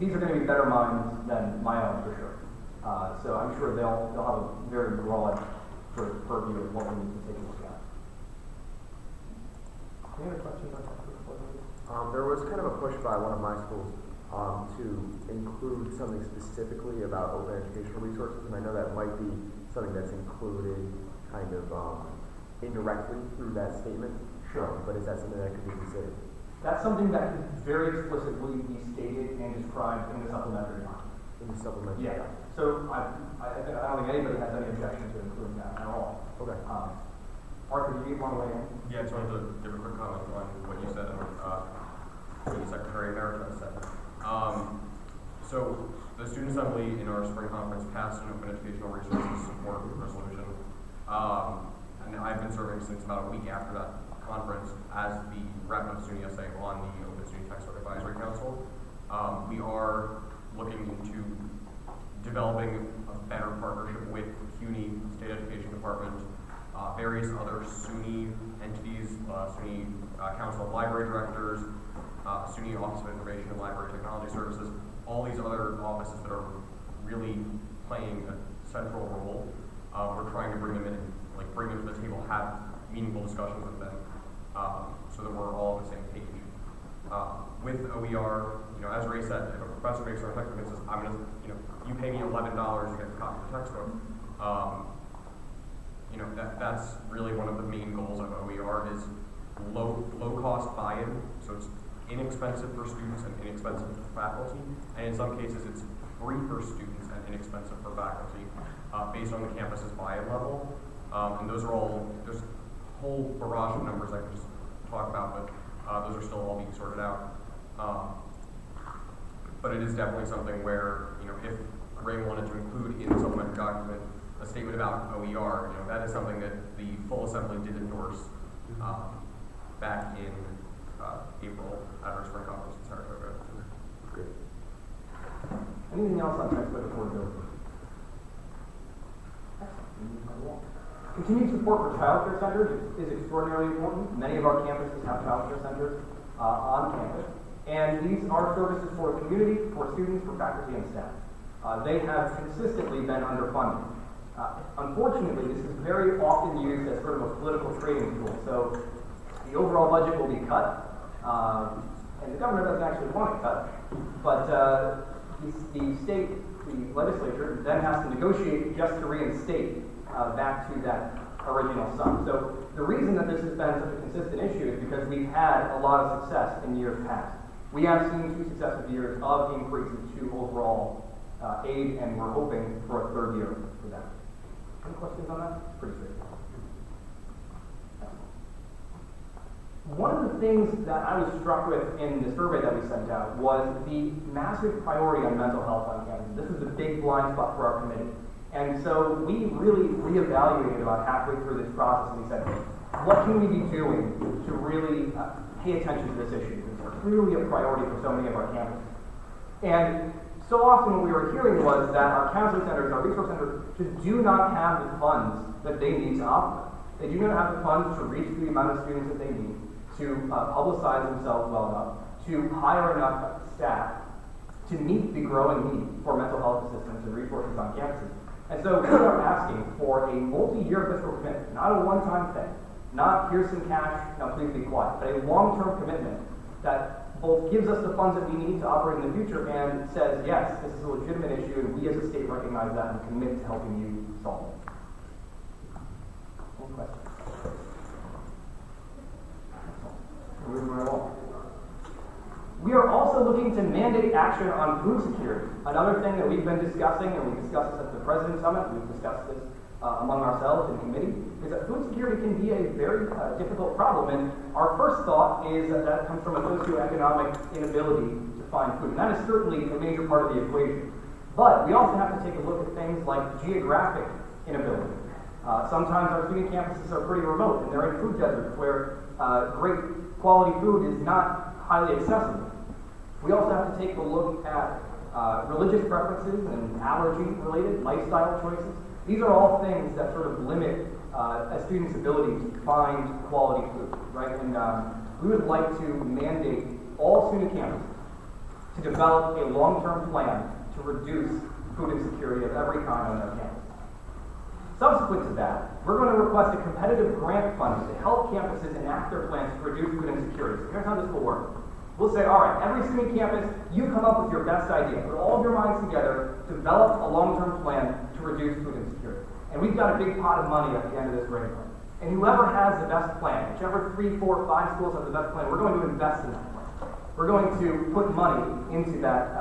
Speaker 18: these are going to be better minds than my own for sure. So I'm sure they'll have a very broad sort of purview of what we need to take a look at. Any other questions on textbook affordability?
Speaker 5: There was kind of a push by one of my schools to include something specifically about open educational resources, and I know that might be something that's included kind of indirectly through that statement.
Speaker 18: Sure.
Speaker 5: But is that something that could be considered?
Speaker 18: That's something that could very explicitly be stated and described in the supplementary document.
Speaker 5: In the supplementary?
Speaker 18: Yeah. So I don't think anybody has any objection to including that at all.
Speaker 5: Okay.
Speaker 18: Arthur, do you want to weigh in?
Speaker 7: Yeah, I just wanted to give a quick comment on what you said and what the Secretary Emeritus said. So the Student Assembly in our spring conference passed an open educational resources support resolution. And I've been serving since about a week after that conference as the rep of SUNY SA on the Open Student Textbook Advisory Council. We are looking into developing a better partnership with CUNY, State Education Department, various other SUNY entities, SUNY Council of Library Directors, SUNY Office of Information and Library Technology Services, all these other offices that are really playing a central role. We're trying to bring them in, like bring them to the table, have meaningful discussions with them, so that we're all on the same page. With OER, as Ray said, if a professor makes our textbook and says, I'm gonna, you pay me $11 to get a copy of the textbook, that's really one of the main goals of OER is low cost buy-in, so it's inexpensive for students and inexpensive for faculty, and in some cases it's free for students and inexpensive for faculty, based on the campus's buy-in level. And those are all, there's a whole barrage of numbers I could just talk about, but those are still all being sorted out. But it is definitely something where, if Ray wanted to include in the supplementary document a statement about OER, that is something that the full assembly did endorse back in April at our spring conference in Saratoga.
Speaker 5: Great.
Speaker 18: Anything else on textbook affordability? Continued support for child care centers is extraordinarily important. Many of our campuses have child care centers on campus, and these are services for the community, for students, for faculty and staff. They have consistently been underfunded. Unfortunately, this is very often used as sort of a political trading tool. So the overall budget will be cut, and the government doesn't actually want it cut, but the state, the legislature, then has to negotiate just to reinstate back to that original sum. So the reason that this has been such a consistent issue is because we've had a lot of success in years past. We have seen 2 successive years of increases to overall aid, and we're hoping for a third year for that. Any questions on that? It's pretty straightforward. One of the things that I was struck with in the survey that we sent out was the massive priority on mental health on campus. This was a big blind spot for our committee. And so we really reevaluated about halfway through this process, and we said, what can we be doing to really pay attention to this issue? It's clearly a priority for so many of our campuses. And so often what we were hearing was that our counseling centers, our resource centers, just do not have the funds that they need to operate. They do not have the funds to reach the amount of students that they need, to publicize themselves well enough, to hire enough staff to meet the growing need for mental health assistance and resources on campuses. And so we are asking for a multi-year fiscal commitment, not a one-time thing, not here's some cash, now please be quiet, but a long-term commitment that both gives us the funds that we need to operate in the future and says, yes, this is a legitimate issue, and we as a state recognize that and commit to helping you solve it. Any questions? Moving right along. We are also looking to mandate action on food security. Another thing that we've been discussing, and we discussed this at the President's Summit, we've discussed this among ourselves in committee, is that food security can be a very difficult problem. And our first thought is that that comes from a socioeconomic inability to find food. And that is certainly a major part of the equation. But we also have to take a look at things like geographic inability. Sometimes our student campuses are pretty remote, and they're in food deserts where great quality food is not highly accessible. We also have to take a look at religious preferences and allergy-related lifestyle choices. These are all things that sort of limit a student's ability to find quality food, right? And we would like to mandate all student campuses to develop a long-term plan to reduce food insecurity of every kind on their campus. Subsequent to that, we're going to request a competitive grant funding to help campuses enact their plans to reduce food insecurity. So here's how this will work. We'll say, all right, every SUNY campus, you come up with your best idea. Put all of your minds together, develop a long-term plan to reduce food insecurity. And we've got a big pot of money at the end of this grade plan. And whoever has the best plan, whichever 3, 4, 5 schools have the best plan, we're going to invest in that plan. We're going to put money into that,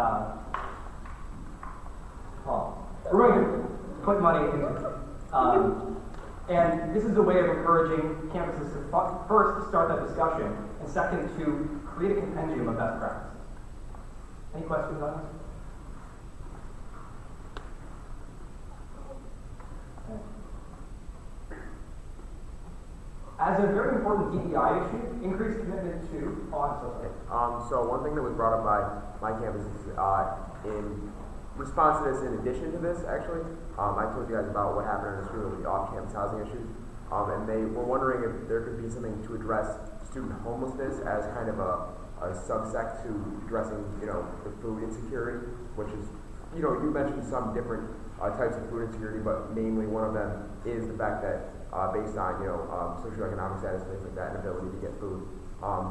Speaker 18: we're going to put money into it. And this is a way of encouraging campuses to first start that discussion, and second to create a compendium of best practices. Any questions on this? As a very important DEI issue, increased commitment to
Speaker 5: So one thing that was brought up by my campus is in response to this, in addition to this, actually, I told you guys about what happened in the school with the off-campus housing issues, and they were wondering if there could be something to address student homelessness as kind of a subsect to addressing, the food insecurity, which is, you mentioned some different types of food insecurity, but mainly one of them is the fact that based on, socioeconomic status and things like that, and ability to get food.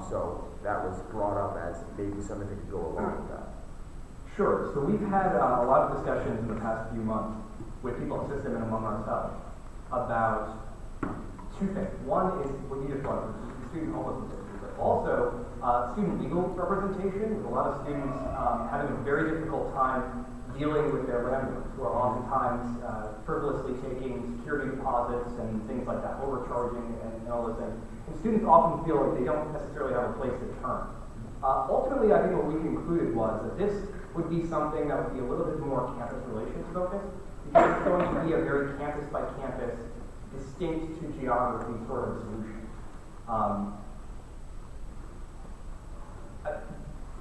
Speaker 5: So that was brought up as maybe something that could go along with that.
Speaker 18: Sure. So we've had a lot of discussions in the past few months with people in the system and among ourselves about two things. One is what you just brought up, the student homelessness issue, but also student legal representation, with a lot of students having a very difficult time dealing with their landlords, who are oftentimes frivolously taking security deposits and things like that, overcharging and all those things. And students often feel like they don't necessarily have a place to turn. Ultimately, I think what we concluded was that this would be something that would be a little bit more campus relations focused, because it's going to be a very campus by campus, distinct to geography sort of solution.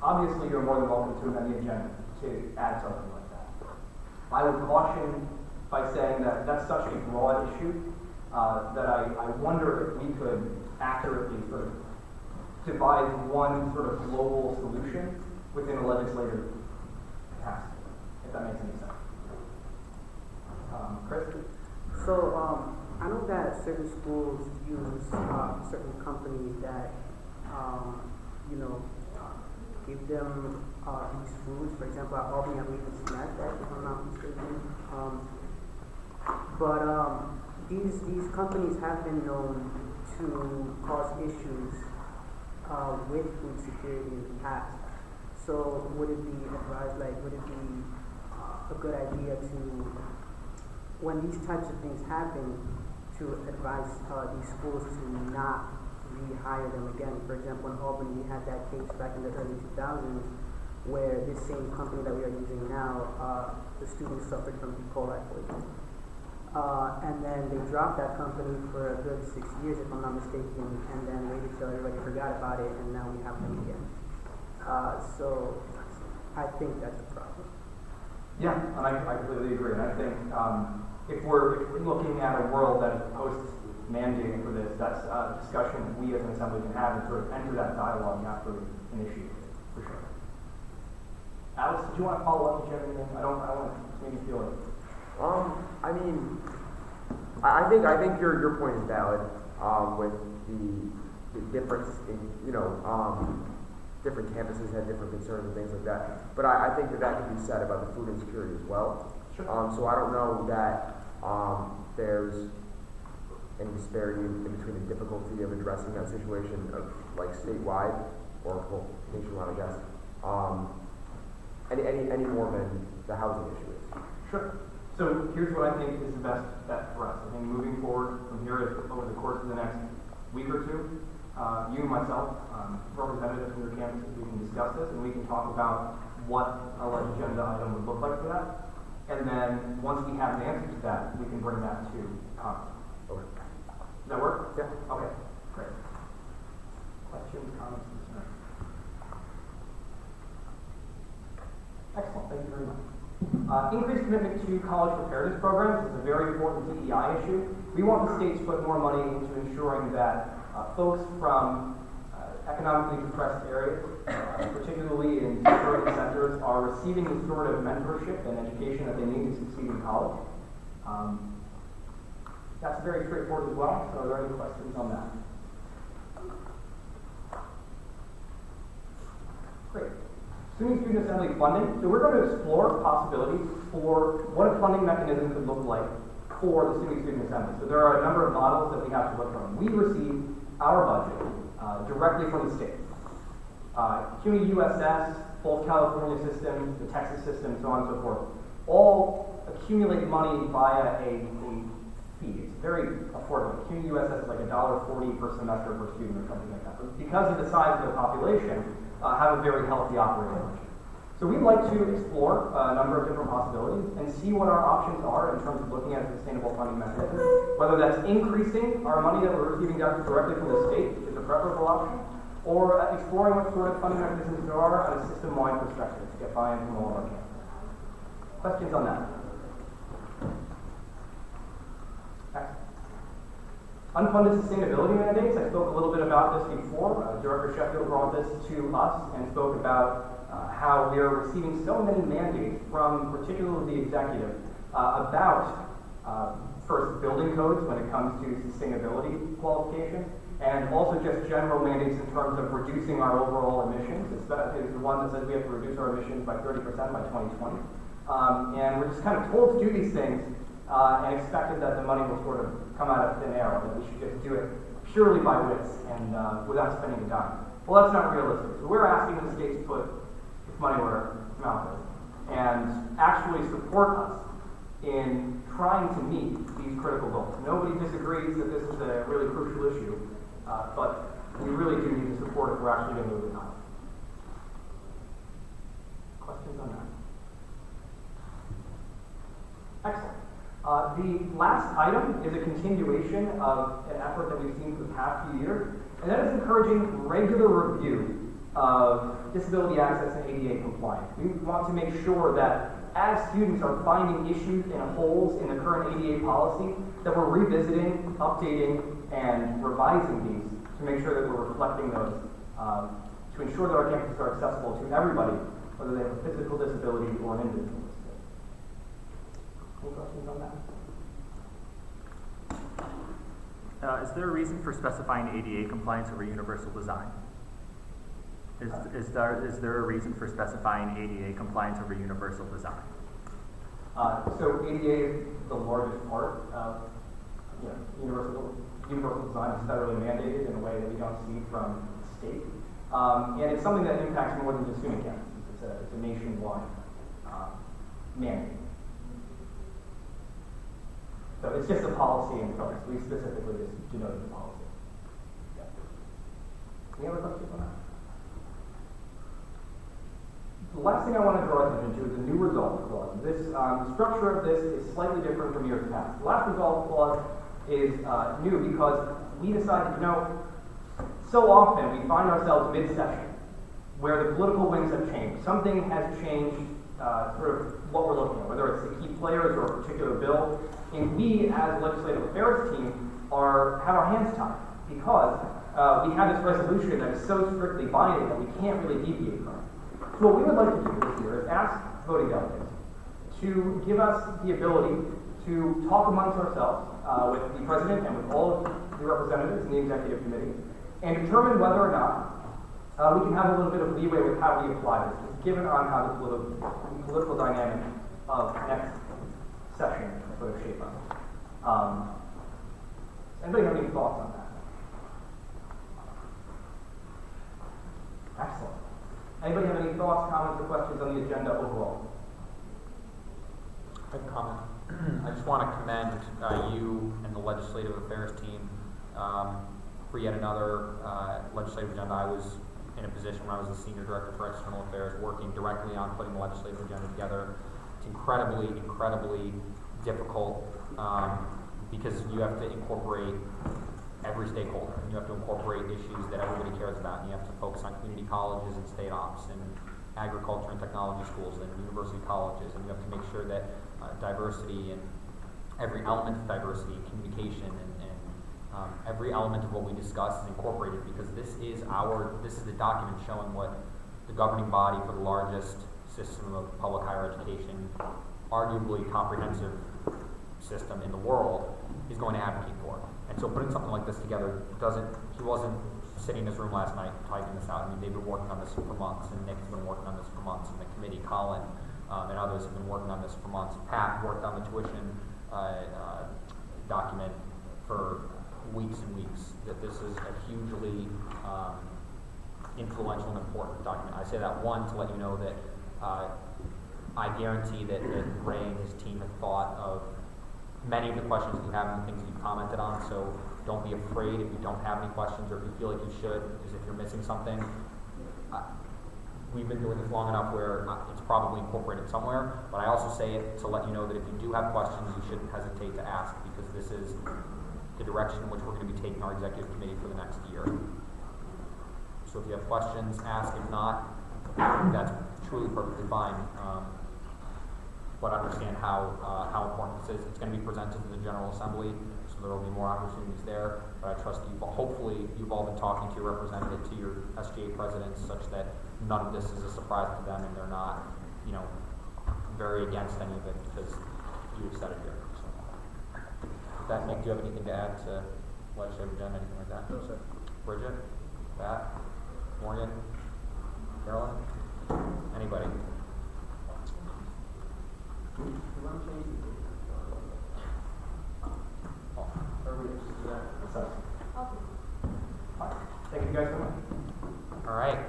Speaker 18: Obviously, you're more than welcome to amend the agenda to add something like that. I would caution by saying that that's such a broad issue that I wonder if we could accurately sort of devise one sort of global solution within a legislative capacity, if that makes any sense. Chris?
Speaker 19: So, I know that certain schools use certain companies that, give them these foods. For example, at Albany, I believe it's NASDAQ, if I'm not mistaken. These companies have been known to cause issues with food security in the past. So would it be advised, would it be a good idea to, when these types of things happen, to advise these schools to not rehire them again? For example, in Albany, we had that case back in the early 2000s where this same company that we are using now, the students suffered from E. coli poisoning. And then they dropped that company for a good 6 years, if I'm not mistaken, and then waited till everybody forgot about it, and now we have them again. So I think that's a problem.
Speaker 18: Yeah, and I completely agree. And I think if we're looking at a world that is post-mandating for this, that's a discussion we as an assembly can have and sort of enter that dialogue after initiating it, for sure. Alex, did you want to follow up? Did you have anything? I don't want to make you feel it.
Speaker 5: I think your point is valid with the difference in different campuses have different concerns and things like that. But I think that could be said about the food insecurity as well.
Speaker 18: Sure.
Speaker 5: So I don't know that there's any disparity in between the difficulty of addressing that situation of statewide or nationwide, I guess. Any more than the housing issue is.
Speaker 18: Sure. So here's what I think is the best bet for us. I think moving forward from here over the course of the next week or two, you and myself, representatives from your campuses, we can discuss this and we can talk about what a agenda item would look like for that. And then once we have an answer to that, we can bring that to Congress.
Speaker 5: Okay.
Speaker 18: Does that work?
Speaker 5: Yeah.
Speaker 18: Okay, great. Questions, comments, concerns? Excellent, thank you very much. Increased commitment to college preparedness programs is a very important DEI issue. We want the state to put more money into ensuring that folks from economically depressed areas, particularly in suburban centers, are receiving the sort of mentorship and education that they need to succeed in college. That's very straightforward as well, so are there any questions on that? Great. SUNY Student Assembly funding. So we're going to explore possibilities for what a funding mechanism could look like for the SUNY Student Assembly. So there are a number of models that we have to look from. We receive our budget directly from the state. CUNY USS, both California systems, the Texas system, so on and so forth, all accumulate money via a fee. It's very affordable. CUNY USS is like $1.40 per semester per student or something like that. But because of the size of the population, have a very healthy operating budget. So we'd like to explore a number of different possibilities and see what our options are in terms of looking at a sustainable funding mechanism, whether that's increasing our money that we're receiving directly from the state, which is a preferable option, or exploring what sort of funding mechanisms there are on a system-wide perspective to get buy-in from all of our campuses. Questions on that? Excellent. Unfunded sustainability mandates. I spoke a little bit about this before. Director Sheffield brought this to us and spoke about how we are receiving so many mandates from particularly the executive about first building codes when it comes to sustainability qualifications, and also just general mandates in terms of reducing our overall emissions. It's the one that says we have to reduce our emissions by 30% by 2020. And we're just kind of told to do these things and expected that the money will sort of come out of thin air, that we should just do it purely by wits and without spending a dime. Well, that's not realistic. So we're asking the state to put its money where its mouth is and actually support us in trying to meet these critical goals. Nobody disagrees that this is a really crucial issue, but we really do need to support if we're actually going to move it on. Questions on that? Excellent. The last item is a continuation of an effort that we've seen for the past few years, and that is encouraging regular review of disability access and ADA compliance. We want to make sure that as students are finding issues and holes in the current ADA policy, that we're revisiting, updating, and revising these to make sure that we're reflecting those, to ensure that our campuses are accessible to everybody, whether they have a physical disability or an individual disability. Any questions on that?
Speaker 17: Is there a reason for specifying ADA compliance over universal design? Is there a reason for specifying ADA compliance over universal design?
Speaker 18: So ADA is the largest part of universal design. It's federally mandated in a way that we don't see from the state. And it's something that impacts more than just student campuses. It's a nationwide mandate. So it's just a policy in place. We specifically just denoted the policy. Yeah. Any other questions on that? The last thing I want to draw attention to is the new result clause. This structure of this is slightly different from years past. The last result clause is new because we decided, so often we find ourselves mid-session where the political winds have changed. Something has changed sort of what we're looking at, whether it's the key players or a particular bill. And we, as legislative affairs team, have our hands tied because we have this resolution that is so strictly binding that we can't really deviate from it. So what we would like to do this year is ask voting delegates to give us the ability to talk amongst ourselves with the president and with all of the representatives in the executive committee and determine whether or not we can have a little bit of leeway with how we apply this, just given on how the political dynamic of next session sort of shape up. Anybody have any thoughts on that? Excellent. Anybody have any thoughts, comments, or questions on the agenda overall?
Speaker 1: I have a comment. I just want to commend you and the legislative affairs team for yet another legislative agenda. I was in a position where I was the senior director for external affairs, working directly on putting the legislative agenda together. It's incredibly, incredibly difficult because you have to incorporate every stakeholder. And you have to incorporate issues that everybody cares about. And you have to focus on community colleges and state ops and agriculture and technology schools and university colleges. And you have to make sure that diversity and every element of diversity, communication, and every element of what we discuss is incorporated, because this is the document showing what the governing body for the largest system of public higher education, arguably comprehensive system in the world, is going to advocate for. And so putting something like this together he wasn't sitting in his room last night typing this out. I mean, they've been working on this for months, and Nick's been working on this for months, and the committee, Colin, and others have been working on this for months. Pat worked on the tuition document for weeks and weeks. That this is a hugely influential and important document. I say that, one, to let you know that I guarantee that Ray and his team have thought of many of the questions that you have and the things that you've commented on, so don't be afraid if you don't have any questions, or if you feel like you should, as if you're missing something. We've been doing this long enough where it's probably incorporated somewhere, but I also say it to let you know that if you do have questions, you shouldn't hesitate to ask, because this is the direction in which we're going to be taking our executive committee for the next year. So if you have questions, ask. If not, that's truly perfectly fine. But understand how important this is. It's going to be presented to the General Assembly, so there will be more opportunities there. But I trust hopefully you've all been talking to your representative, to your SGA presidents, such that none of this is a surprise to them, and they're not, very against any of it because you've said it here. So, with that, Nick, do you have anything to add to legislative agenda, anything like that?
Speaker 12: No, sir.
Speaker 1: Bridget? Pat? Morgan? Carolyn? Anybody?
Speaker 18: Thank you guys so much.
Speaker 1: All right.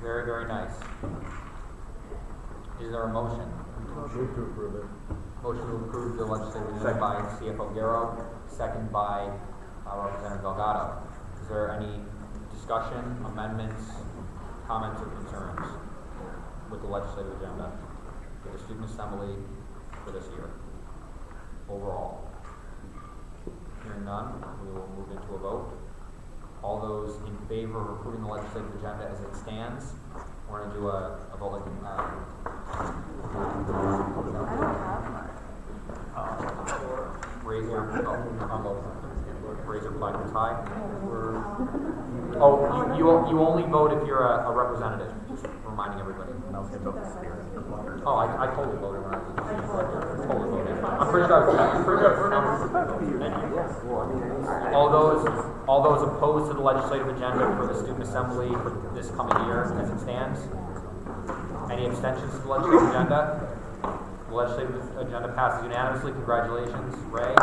Speaker 1: Very, very nice. Is there a motion?
Speaker 9: Move to approve it.
Speaker 1: Motion to approve the legislative agenda by CFO Garrow, second by Representative Delgado. Is there any discussion, amendments, comments, or concerns with the legislative agenda for the student assembly for this year overall? Hearing none, we will move into a vote. All those in favor of approving the legislative agenda as it stands, we're going to do a vote like raise your flag and tie. Oh, you only vote if you're a representative. Just reminding everybody. Oh, I totally voted when I was totally voted. I'm pretty sure all those opposed to the legislative agenda for the student assembly for this coming year as it stands. Any abstentions to the legislative agenda? The legislative agenda passes unanimously. Congratulations, Ray.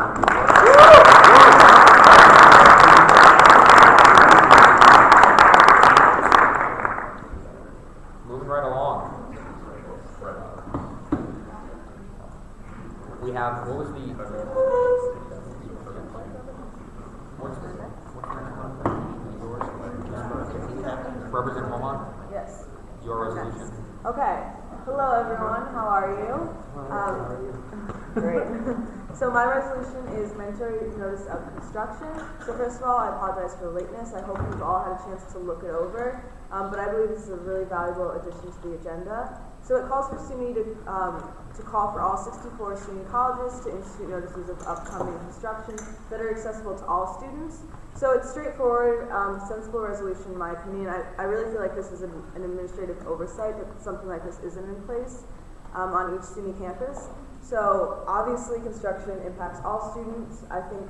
Speaker 1: Moving right along. We have, what was the Representative Holman?
Speaker 8: Yes.
Speaker 1: Your resolution.
Speaker 8: Okay. Hello, everyone. How are you? Great. So my resolution is mandatory notice of construction. So first of all, I apologize for the lateness. I hope you've all had a chance to look it over. But I believe this is a really valuable addition to the agenda. So it calls for SUNY to call for all 64 SUNY colleges to institute notices of upcoming construction that are accessible to all students. So it's straightforward, sensible resolution in my opinion. I really feel like this is an administrative oversight that something like this isn't in place on each SUNY campus. So obviously construction impacts all students. I think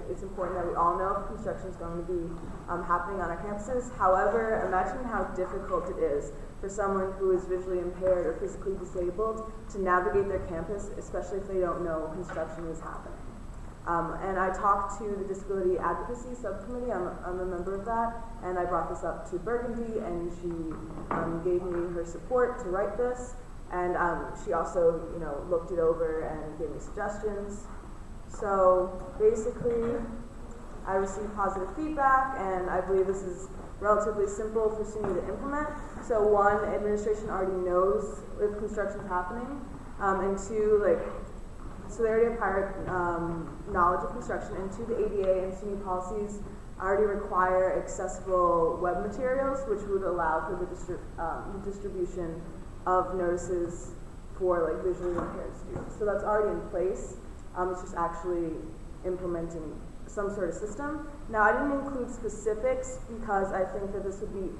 Speaker 8: it's important that we all know if construction is going to be happening on our campuses. However, imagine how difficult it is for someone who is visually impaired or physically disabled to navigate their campus, especially if they don't know construction is happening. And I talked to the Disability Advocacy Subcommittee, I'm a member of that, and I brought this up to Burgundy, and she gave me her support to write this. And she also, looked it over and gave me suggestions. So basically, I received positive feedback, and I believe this is relatively simple for SUNY to implement. So one, administration already knows if construction is happening, and two, so they already have prior knowledge of construction, and two, the ADA and SUNY policies already require accessible web materials, which would allow for the distribution of notices for visually impaired students. So that's already in place. It's just actually implementing some sort of system. Now, I didn't include specifics because I think that this would be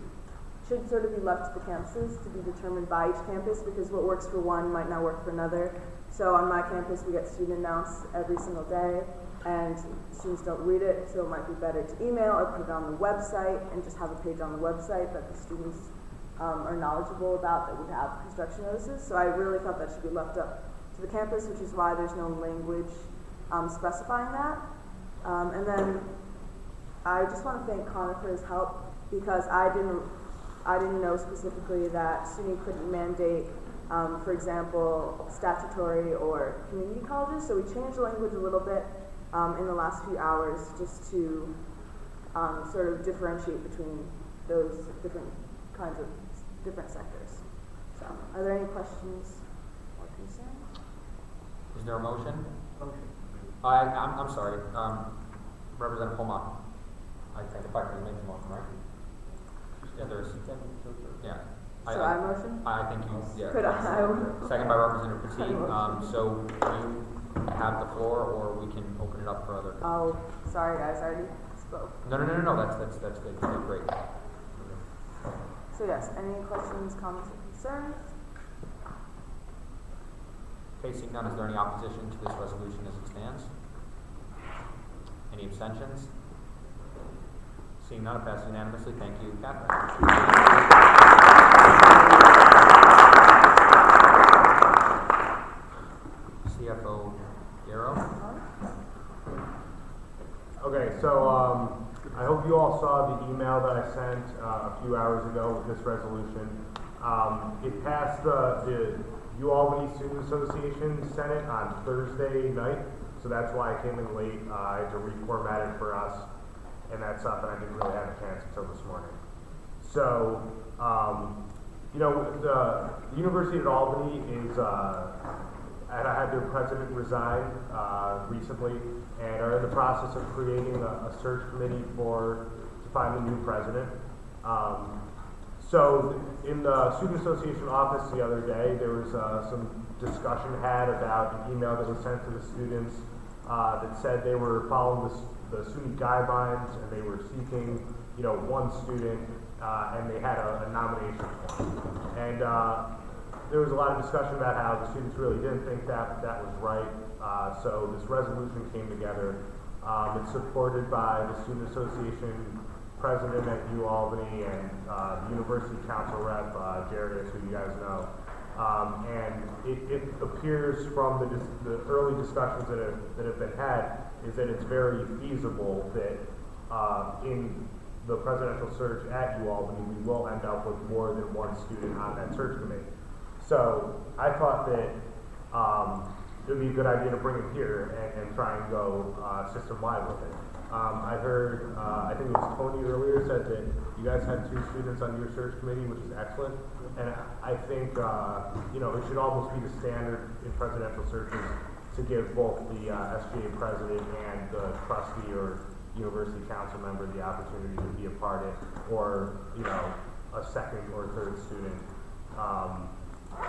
Speaker 8: should sort of be left to the campuses to be determined by each campus, because what works for one might not work for another. So on my campus, we get student announce every single day, and students don't read it, so it might be better to email or put it on the website and just have a page on the website that the students are knowledgeable about that we have construction notices. So I really thought that should be left up to the campus, which is why there's no language specifying that. And then I just want to thank Connor for his help, because I didn't know specifically that SUNY couldn't mandate, for example, statutory or community colleges. So we changed the language a little bit in the last few hours, just to sort of differentiate between those different kinds of different sectors. So, are there any questions or concerns?
Speaker 1: Is there a motion?
Speaker 19: Motion.
Speaker 1: I'm sorry. Representative Homa, I think if I can make the motion, right? Yeah, there's. Yeah.
Speaker 8: So I motion?
Speaker 1: I think you. Yeah.
Speaker 8: Could I?
Speaker 1: Second by Representative Petit. So you have the floor, or we can open it up for other.
Speaker 8: Oh, sorry guys, I already spoke.
Speaker 1: No. That's good. You did great.
Speaker 8: So yes, any questions, comments, or concerns?
Speaker 1: Okay, seeing none, is there any opposition to this resolution as it stands? Any abstentions? Seeing none, it passes unanimously. Thank you, Catherine. CFO Garo.
Speaker 9: Okay, so I hope you all saw the email that I sent a few hours ago with this resolution. It passed the UAlbany Student Association Senate on Thursday night, so that's why I came in late. I had to reformat it for us and that stuff, and I didn't really have a chance until this morning. So, you know, the University of Albany is, I had their president resign recently, and are in the process of creating a search committee to find a new president. So in the Student Association office the other day, there was some discussion had about an email that was sent to the students that said they were following the SUNY guidelines, and they were seeking, you know, one student, and they had a nomination form. And there was a lot of discussion about how the students really didn't think that was right. So this resolution came together. It's supported by the Student Association president at UAlbany and the University Council rep, Jarius, who you guys know. And it appears from the early discussions that have been had is that it's very feasible that in the presidential search at UAlbany, we will end up with more than one student on that search committee. So I thought that it would be a good idea to bring it here and try and go system-wide with it. I heard, I think it was Tony earlier said that you guys had 2 students on your search committee, which is excellent. And I think, you know, it should almost be the standard in presidential searches to give both the SGA president and the trustee or university council member the opportunity to be a part of it, or, you know, a second or third student,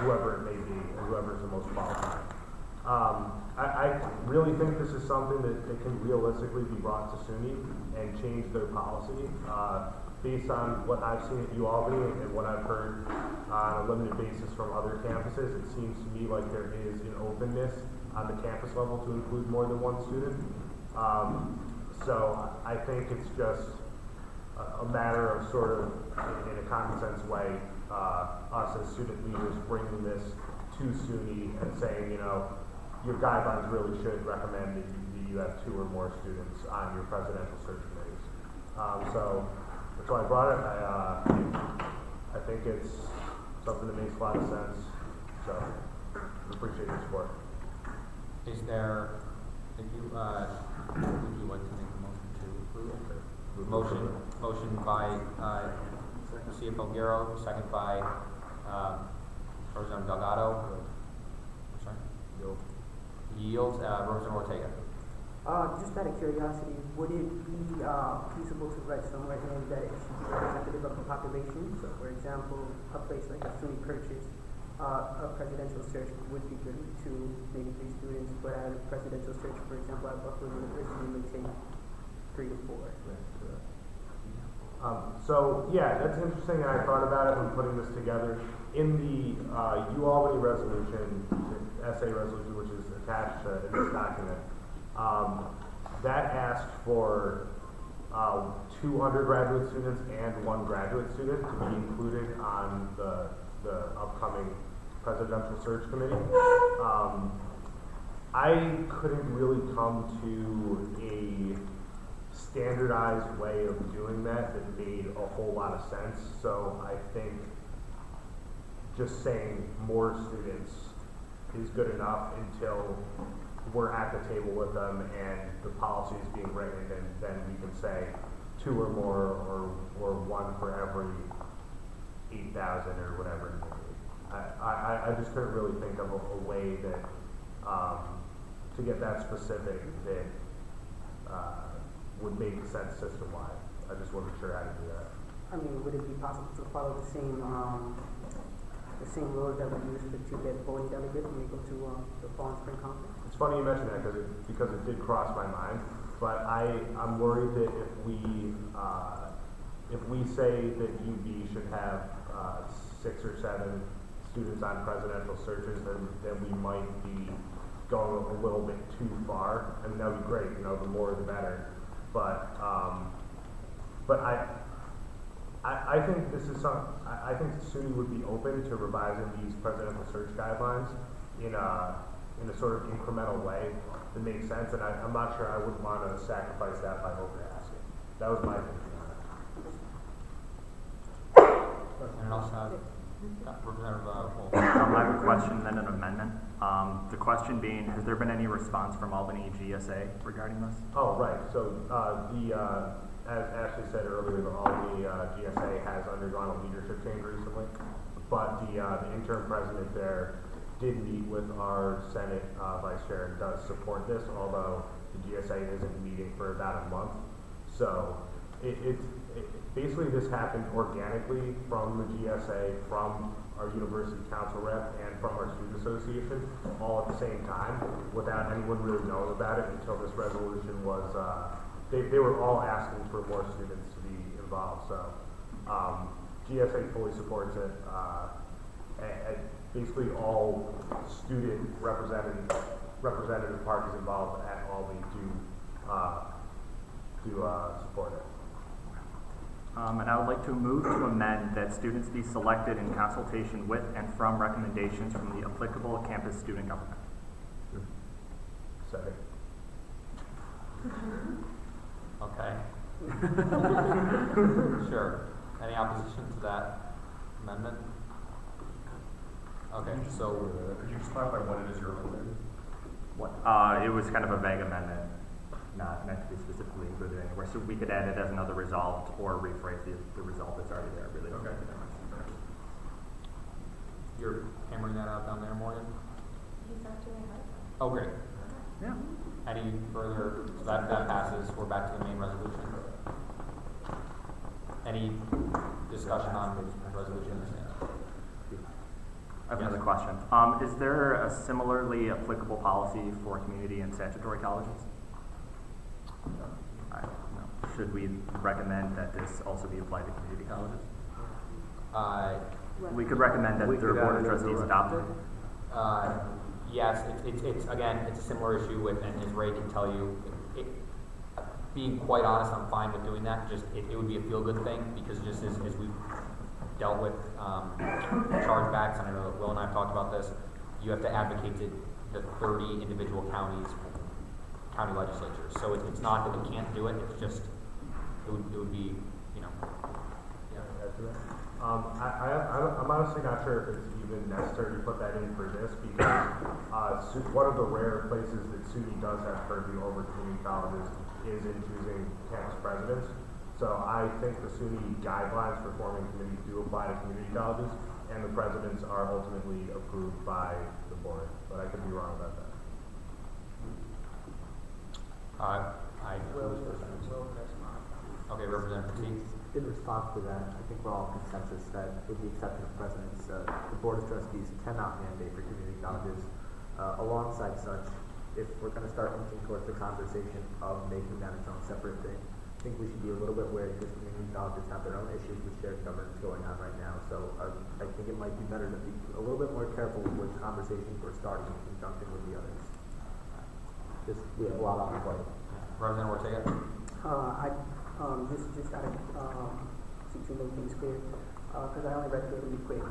Speaker 9: whoever it may be, and whoever is the most qualified. I really think this is something that can realistically be brought to SUNY and change their policy. Based on what I've seen at UAlbany and what I've heard on a limited basis from other campuses, it seems to me like there is an openness on the campus level to include more than one student. So I think it's just a matter of sort of, in a common sense way, us as student leaders bringing this to SUNY and saying, you know, your guidelines really should recommend that you have 2 or more students on your presidential search committees. So that's why I brought it. I think it's something that makes a lot of sense. So I appreciate your support.
Speaker 1: Is there, would you like to make a motion to approve? Motion by CFO Garo, second by Representative Delgado. I'm sorry? Yields. Representative Ortega.
Speaker 19: Just out of curiosity, would it be feasible to write somewhere in that it should be representative of the population? So, for example, a place like a SUNY Purchase, a presidential search would be good to maybe 3 students, but at a presidential search, for example, at Buffalo University, it would take 3 to 4.
Speaker 9: So, yeah, that's interesting, and I thought about it when putting this together. In the UAlbany resolution, the essay resolution, which is attached to this document, that asked for 2 undergraduate students and 1 graduate student to be included on the upcoming presidential search committee. I couldn't really come to a standardized way of doing that made a whole lot of sense. So I think just saying more students is good enough until we're at the table with them and the policy is being written, and then we can say 2 or more or 1 for every 8,000 or whatever it may be. I just couldn't really think of a way that to get that specific that would make sense system-wide. I just wasn't sure how to do that.
Speaker 19: I mean, would it be possible to follow the same rules that we use to get voting delegates when we go to the fall and spring conference?
Speaker 9: It's funny you mention that because it did cross my mind, but I'm worried that if we say that UB should have 6 or 7 students on presidential searches, then we might be going a little bit too far. I mean, that would be great, the more the better. But I think this is I think SUNY would be open to revising these presidential search guidelines in a sort of incremental way that makes sense, and I'm not sure I wouldn't want to sacrifice that by over asking. That was my thinking on it.
Speaker 1: Anyone else have Representative Wolf?
Speaker 17: I have a question, then an amendment. The question being, has there been any response from Albany GSA regarding this?
Speaker 9: Oh, right. So as Ashley said earlier, the Albany GSA has undergone a leadership change recently, but the interim president there did meet with our Senate vice chair and does support this, although the GSA isn't meeting for about a month. So basically this happened organically from the GSA, from our university council rep, and from our student association, all at the same time, without anyone really knowing about it until this resolution was, they were all asking for more students to be involved. So GSA fully supports it. And basically all student representative parties involved at Albany do support it.
Speaker 17: And I would like to move to amend that students be selected in consultation with and from recommendations from the applicable campus student government.
Speaker 9: Second.
Speaker 1: Okay. Sure. Any opposition to that amendment? Okay, so
Speaker 7: could you just clarify what it is you're amending?
Speaker 17: What? It was kind of a vague amendment, not meant to be specifically included anywhere. So we could add it as another resolved or rephrase the result that's already there. Really.
Speaker 7: Okay.
Speaker 1: You're hammering that out down there, Morgan?
Speaker 11: He's not doing it.
Speaker 1: Oh, great.
Speaker 17: Yeah.
Speaker 1: Any further? So that passes. We're back to the main resolution. Any discussion on the resolution?
Speaker 17: I have another question. Is there a similarly applicable policy for community and statutory colleges? No. Should we recommend that this also be applied to community colleges? We could recommend that their board of trustees adopt it.
Speaker 1: Yes, it's again, it's a similar issue with, and as Ray can tell you, being quite honest, I'm fine with doing that. Just it would be a feel-good thing, because just as we've dealt with chargebacks, and I know that Will and I have talked about this, you have to advocate to the 30 individual county legislatures. So it's not that we can't do it, it's just, it would be, yeah.
Speaker 9: I'm honestly not sure if it's even necessary to put that in for this, because one of the rare places that SUNY does have purview over community colleges is in choosing campus presidents. So I think the SUNY guidelines for forming committees do apply to community colleges, and the presidents are ultimately approved by the board, but I could be wrong about that. Okay, Representative Petit.
Speaker 20: In response to that, I think we're all in consensus that, with the exception of presidents, the Board of Trustees cannot mandate for community colleges. Alongside such, if we're going to start inching towards the conversation of making that its own separate thing, think we should be a little bit wary because community colleges have their own issues with shared governance going on right now. So I think it might be better to be a little bit more careful with which conversations we're starting in conjunction with the others. Just, we have a lot on the plate.
Speaker 1: Representative Ortega?
Speaker 19: Just gotta, to make things clear, because I only read through it really quick.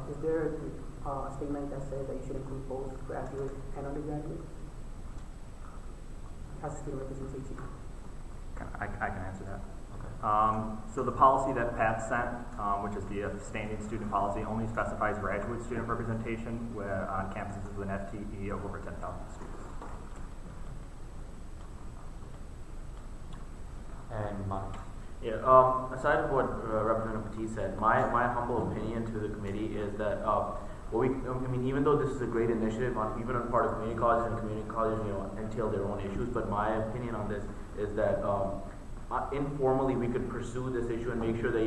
Speaker 19: Is there a statement that says that you should include both graduate and undergraduate as a student representation?
Speaker 17: I can answer that. So the policy that Pat sent, which is the standing student policy, only specifies graduate student representation on campuses with an FTE of over 10,000 students.
Speaker 1: And Mike?
Speaker 21: Yeah, aside from what Representative Petit said, my humble opinion to the committee is that even though this is a great initiative even on part of community colleges, and community colleges, entail their own issues, but my opinion on this is that informally we could pursue this issue and make sure that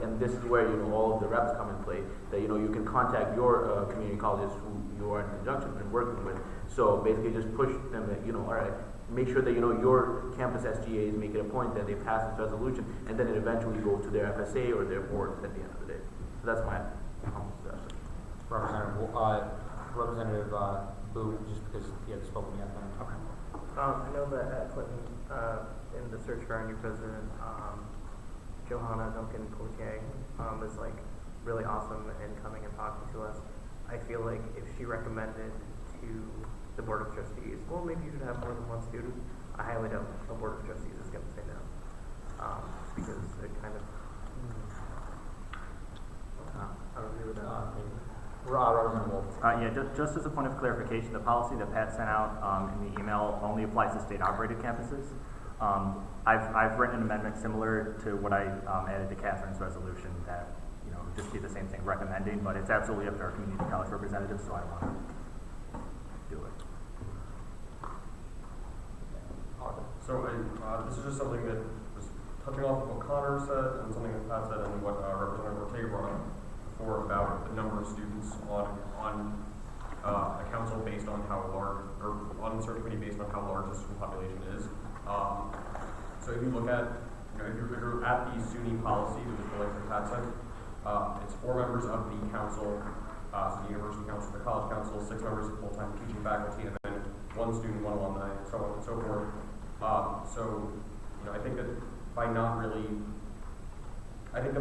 Speaker 21: and this is where all of the reps come in play. That you can contact your community colleges who you are in conjunction and working with. So basically, just push them. All right. Make sure that your campus SGAs make it a point that they pass this resolution, and then it eventually goes to their FSA or their board at the end of the day. So that's my suggestion.
Speaker 1: Representative Boo, just because he had spoken yet. Okay.
Speaker 22: I know that at Clinton, in the search for our new president, Johanna Duncan Poitier was really awesome in coming and talking to us. I feel like if she recommended to the Board of Trustees, well, maybe you should have more than one student, I highly doubt the Board of Trustees is going to say no. Because it kind of, I don't agree with that.
Speaker 17: Just as a point of clarification, the policy that Pat sent out in the email only applies to state-operated campuses. I've written an amendment similar to what I added to Catherine's resolution that just be the same thing, recommending, but it's absolutely up to our community college representatives, so I don't want to do it.
Speaker 7: So this is just something that was touching off of what Connor said and something that Pat said and what Representative Ortega brought up before about the number of students on a council based on how large, or on a search committee based on how large the student population is. So if you look at, if you're at the SUNY policy, which is the link that Pat sent, it's 4 members of the council, so the university council, the college council, 6 members of full-time teaching faculty, and then 1 student, 1 alumni, so on and so forth. I think that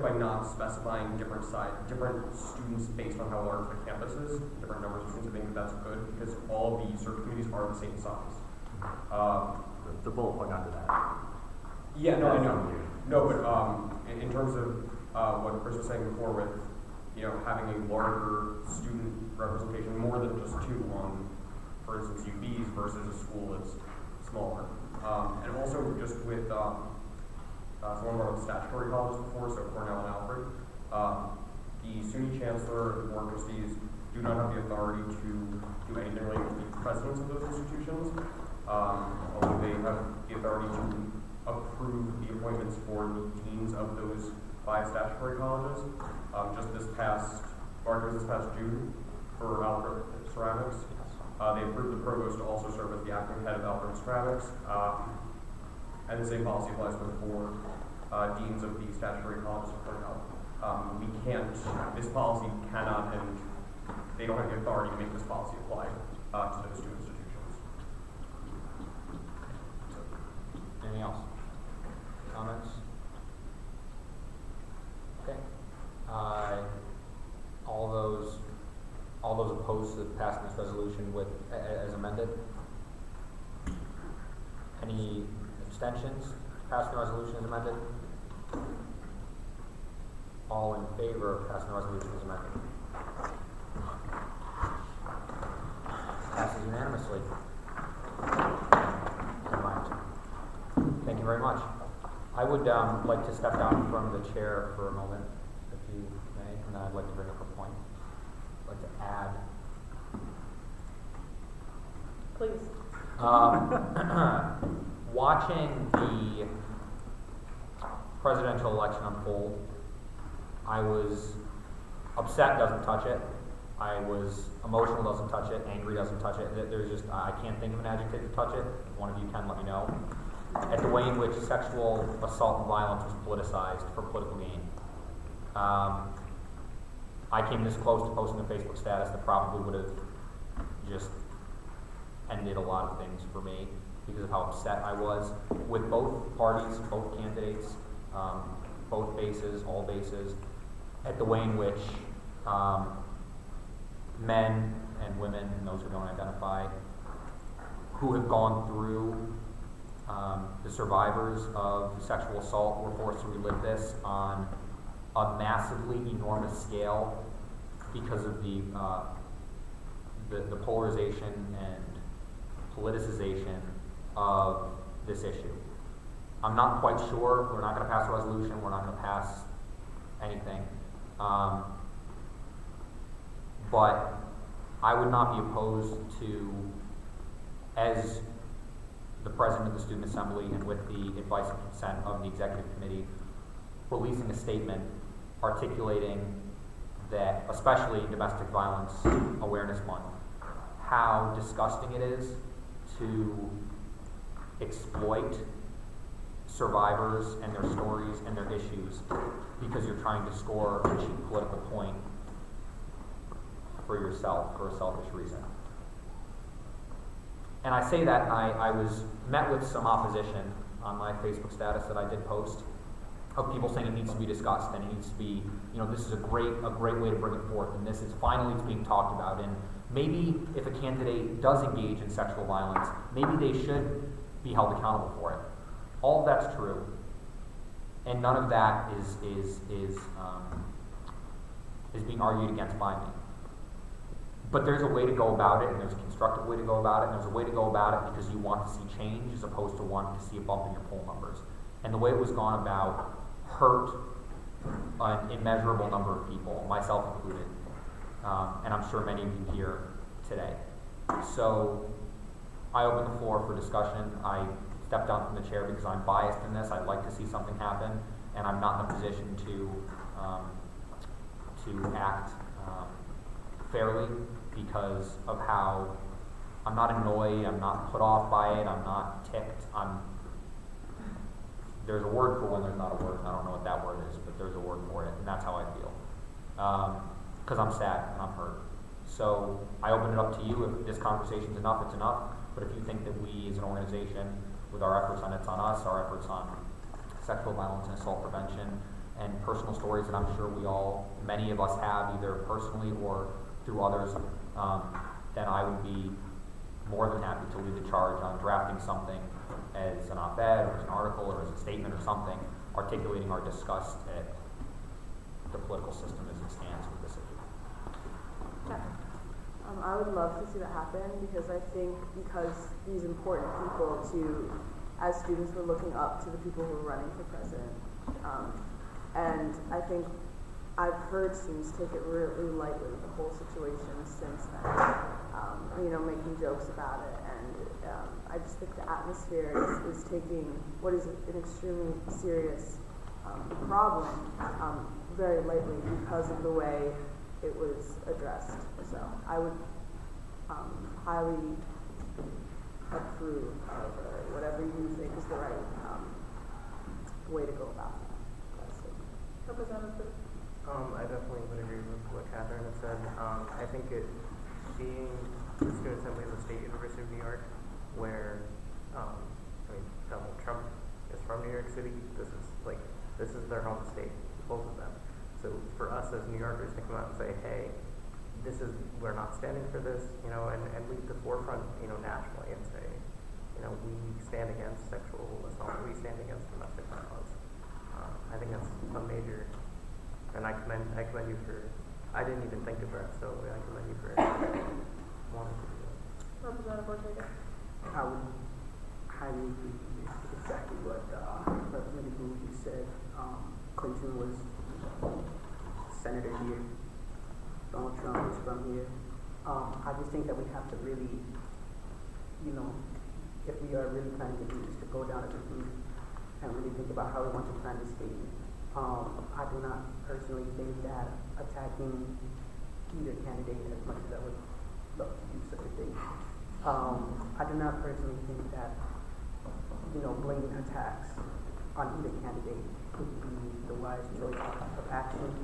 Speaker 7: by not specifying different students based on how large the campus is, different numbers of students, I think that's good because all of the search committees are the same size.
Speaker 17: The bullet point under that.
Speaker 7: Yeah, no, I know. No, but in terms of what Chris was saying before with having a larger student representation, more than just 2 on, for instance, UBs versus a school that's smaller. And also just with someone brought up statutory colleges before, so Cornell and Alfred. The SUNY chancellor and the board of trustees do not have the authority to do anything related to the presidents of those institutions, although they have the authority to approve the appointments for the deans of those 5 statutory colleges. Just this past June for Alfred Ceramics. They approved the provost to also serve as the acting head of Alfred Ceramics. And the same policy applies to the 4 deans of the statutory colleges of Cornell. This policy cannot, and they don't have the authority to make this policy apply to those 2 institutions.
Speaker 1: Anything else? Comments? Okay. All those opposed to passing this resolution as amended? Any abstentions? Passing the resolution as amended? All in favor of passing the resolution as amended? Passes unanimously. Thank you very much. I would like to step down from the chair for a moment, if you may, and then I'd like to bring up a point. I'd like to add.
Speaker 2: Please.
Speaker 1: Watching the presidential election unfold, I was upset, doesn't touch it. I was emotional, doesn't touch it. Angry, doesn't touch it. There's just, I can't think of an adjective to touch it. If one of you can, let me know. at the way in which sexual assault and violence was politicized for political gain. I came this close to posting a Facebook status that probably would have just ended a lot of things for me because of how upset I was with both parties, both candidates, both bases, all bases, at the way in which men and women and those who don't identify who have gone through the survivors of sexual assault were forced to relive this on a massively enormous scale because of the polarization and politicization of this issue. I'm not quite sure. We're not going to pass a resolution. We're not going to pass anything. But I would not be opposed to, as the president of the Student Assembly and with the advice and consent of the Executive Committee, releasing a statement articulating that, especially Domestic Violence Awareness Month, how disgusting it is to exploit survivors and their stories and their issues because you're trying to score a cheap political point for yourself for a selfish reason. And I say that I was met with some opposition on my Facebook status that I did post of people saying it needs to be discussed and it needs to be, this is a great way to bring it forth, and this is finally it's being talked about, and maybe if a candidate does engage in sexual violence, maybe they should be held accountable for it. All of that's true, and none of that is being argued against by me. But there's a way to go about it, and there's a constructive way to go about it, and there's a way to go about it because you want to see change as opposed to wanting to see a bump in your poll numbers. And the way it was gone about hurt an immeasurable number of people, myself included, and I'm sure many of you here today. So I open the floor for discussion. I stepped down from the chair because I'm biased in this. I'd like to see something happen, and I'm not in a position to act fairly because of how I'm not annoyed, I'm not put off by it, I'm not ticked, there's a word for when there's not a word, and I don't know what that word is, but there's a word for it, and that's how I feel. Because I'm sad and I'm hurt. So I open it up to you. If this conversation's enough, it's enough. But if you think that we as an organization, with our efforts on It's On Us, our efforts on sexual violence and assault prevention, and personal stories that I'm sure many of us have, either personally or through others, then I would be more than happy to lead the charge on drafting something as an op-ed or as an article or as a statement or something, articulating our disgust at the political system as it stands with this issue.
Speaker 8: I would love to see that happen because I think these important people as students, we're looking up to the people who are running for president. And I think I've heard students take it really lightly, the whole situation since then, making jokes about it. And I just think the atmosphere is taking what is an extremely serious problem very lightly because of the way it was addressed. So I would highly approve of whatever you think is the right way to go about that.
Speaker 2: Representative.
Speaker 22: I definitely would agree with what Catherine had said. I think being the Student Assembly of the State University of New York, where Donald Trump is from New York City, this is their home state, both of them. So for us as New Yorkers to come out and say, hey, we're not standing for this, and lead the forefront, nationally and say, we stand against sexual assault, we stand against domestic violence. I think that's a major, and I commend you for, I didn't even think of it, so I commend you for wanting to do that.
Speaker 2: Representative Ortega.
Speaker 19: I would highly agree with exactly what Representative Bougie said. Clinton was senator here. Donald Trump is from here. I just think that we have to really, if we are really planning to do this, to go down as a group and really think about how we want to plan this state. I do not personally think that attacking either candidate, as much as I would love to do such a thing, I do not personally think that blatant attacks on either candidate would be the wise choice of action.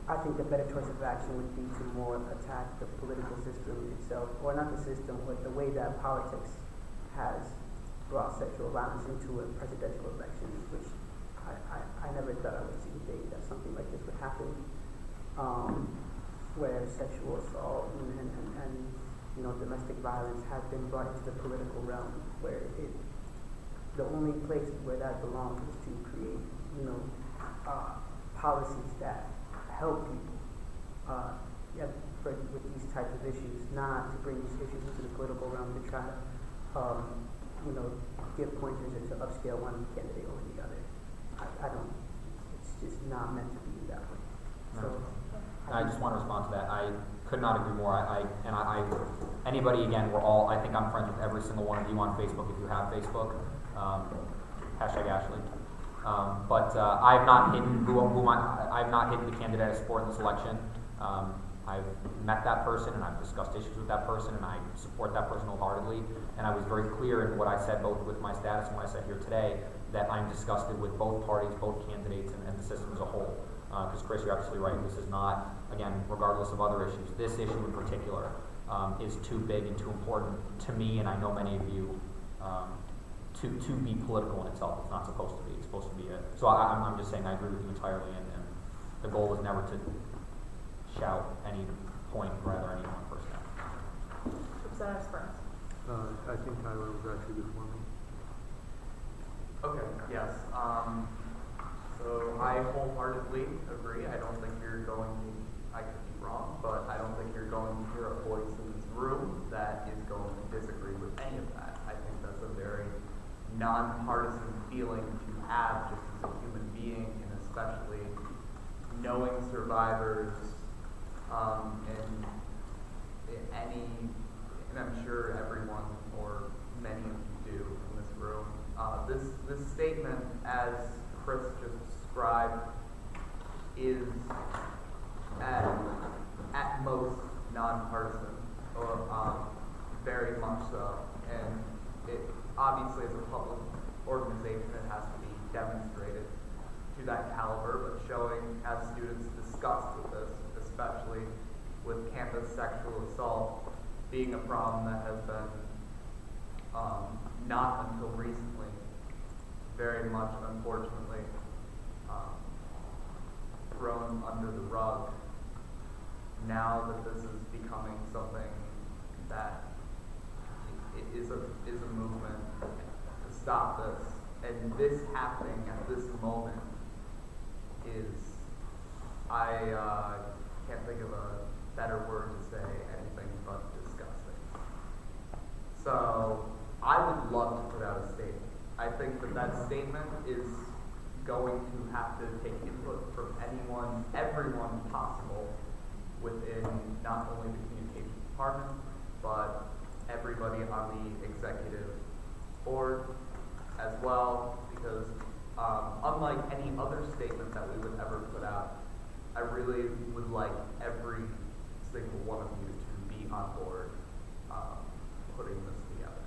Speaker 19: I think the better choice of action would be to more attack the political system itself, or not the system, but the way that politics has brought sexual violence into a presidential election, which I never thought I would see the day that something like this would happen, where sexual assault and domestic violence have been brought into the political realm, where the only place where that belongs is to create, policies that help people with these types of issues, not to bring these issues into the political realm to try to, give pointers and to upscale one candidate over the other. I don't. It's just not meant to be that way. So.
Speaker 1: I just want to respond to that. I could not agree more. Anybody, again, I think I'm friends with every single one of you on Facebook if you have Facebook. Hashtag Ashley. But I've not hidden I've not hidden the candidate I support in this election. I've met that person and I've discussed issues with that person and I support that person wholeheartedly. And I was very clear in what I said both with my status and what I said here today that I'm disgusted with both parties, both candidates, and the system as a whole. Because Chris, you're absolutely right. This is not, again, regardless of other issues, this issue in particular is too big and too important to me, and I know many of you, to be political in itself. It's not supposed to be. It's supposed to be so I'm just saying I agree with you entirely, and the goal was never to shout any point, rather any one person out.
Speaker 2: Representative Springs.
Speaker 4: I think Tyler was actually before me.
Speaker 3: Okay, yes. So I wholeheartedly agree. I don't think you're going to, I could be wrong, but I don't think you're going to hear a voice in this room that is going to disagree with any of that. I think that's a very nonpartisan feeling to have just as a human being, and especially knowing survivors and I'm sure everyone or many of you do in this room. This statement, as Chris just described, is at most nonpartisan, or very much so. And it obviously, as a public organization, it has to be demonstrated to that caliber. But showing as students discussed with this, especially with campus sexual assault being a problem that has been not until recently, very much unfortunately, thrown under the rug. Now that this is becoming something that is a movement to stop this, and this happening at this moment is, I can't think of a better word to say anything but disgusting. So I would love to put out a statement. I think that statement is going to have to take input from everyone possible within not only the communications department, but everybody on the executive board as well, because unlike any other statement that we would ever put out, I really would like every single one of you to be on board putting this together.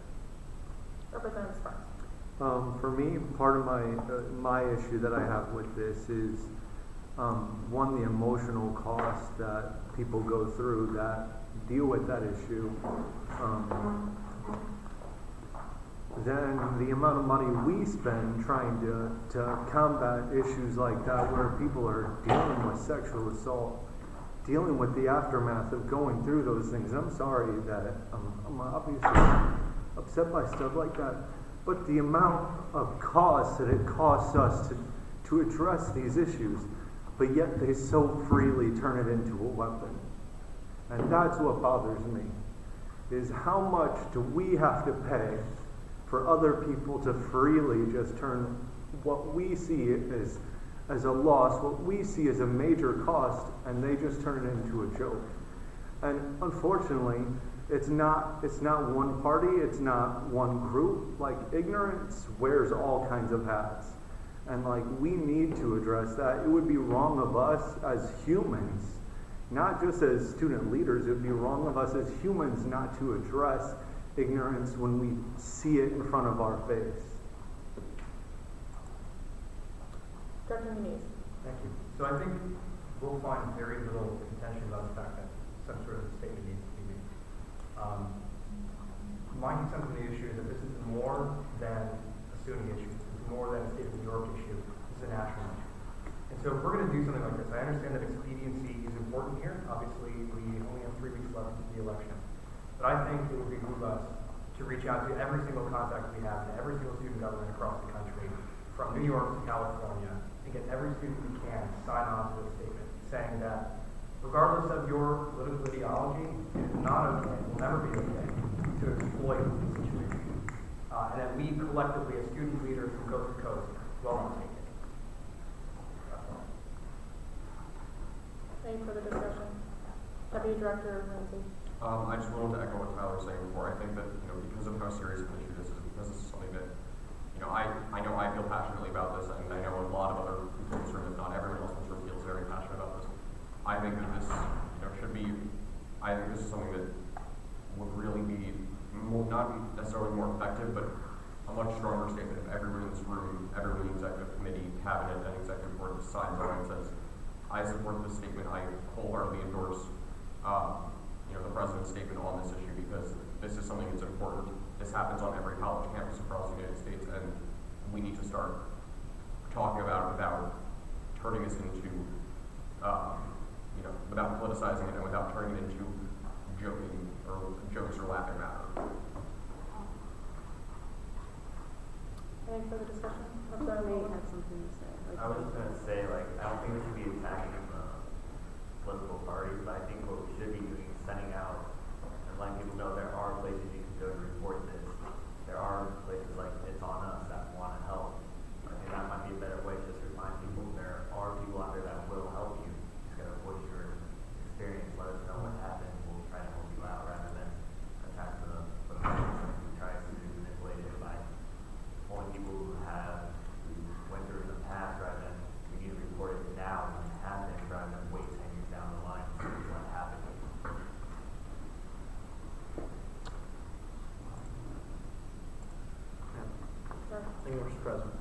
Speaker 2: Representative Springs.
Speaker 4: For me, part of my issue that I have with this is one, the emotional cost that people go through that deal with that issue. Then the amount of money we spend trying to combat issues like that, where people are dealing with sexual assault, dealing with the aftermath of going through those things. I'm sorry that I'm obviously upset by stuff like that, but the amount of cost that it costs us to address these issues, but yet they so freely turn it into a weapon. And that's what bothers me, is how much do we have to pay for other people to freely just turn what we see as a loss, what we see as a major cost, and they just turn it into a joke. And unfortunately, it's not one party, it's not one group. Like, ignorance wears all kinds of hats. And we need to address that. It would be wrong of us as humans, not just as student leaders, it would be wrong of us as humans not to address ignorance when we see it in front of our face.
Speaker 2: Director Muniz.
Speaker 14: Thank you. So I think we'll find very little contention about the fact that some sort of statement needs to be made. My sense of the issue is that this is more than a SUNY issue. It's more than a state of New York issue. It's a national issue. And so if we're going to do something like this, I understand that expediency is important here. Obviously, we only have 3 weeks left to the election. But I think it would behoove us to reach out to every single contact we have and every single student government across the country, from New York to California, and get every student we can to sign on to this statement, saying that regardless of your political ideology, it is not okay, it will never be okay, to exploit the situation. And that we collectively, as student leaders from coast to coast, will not take it. That's all.
Speaker 2: Any further discussion? Deputy Director Ramsey.
Speaker 7: I just wanted to echo what Tyler was saying before. I think that, because of how serious of an issue this is, because this is something that, I know I feel passionately about this, and I know a lot of other people in this room, if not everyone else in this room, feels very passionate about this. I think that this, I think this is something that would really be, not necessarily more effective, but a much stronger statement if everyone in this room, everyone in the executive committee, cabinet, and executive board signs on and says, I support this statement, I wholeheartedly endorse the president's statement on this issue, because this is something that's important. This happens on every college campus across the United States, and we need to start talking about it without turning this into, without politicizing it and without turning it into jokes or laughing matter.
Speaker 2: Any further discussion?
Speaker 8: May had something to say.
Speaker 6: I was just going to say, I don't think we should be attacking political parties, but I think what we should be doing is sending out and letting people know there are places you can go to report this. There are places like It's On Us that want to help. I think that might be a better way to just remind people there are people out there that will help you. You just got to voice your experience, let us know what happened, we'll try to help you out rather than attack the person who tries to manipulate it by only people who went through it in the past rather than we need to report it now when it happens rather than wait 10 years down the line to see what happened.
Speaker 21: Thank you, Mr. President.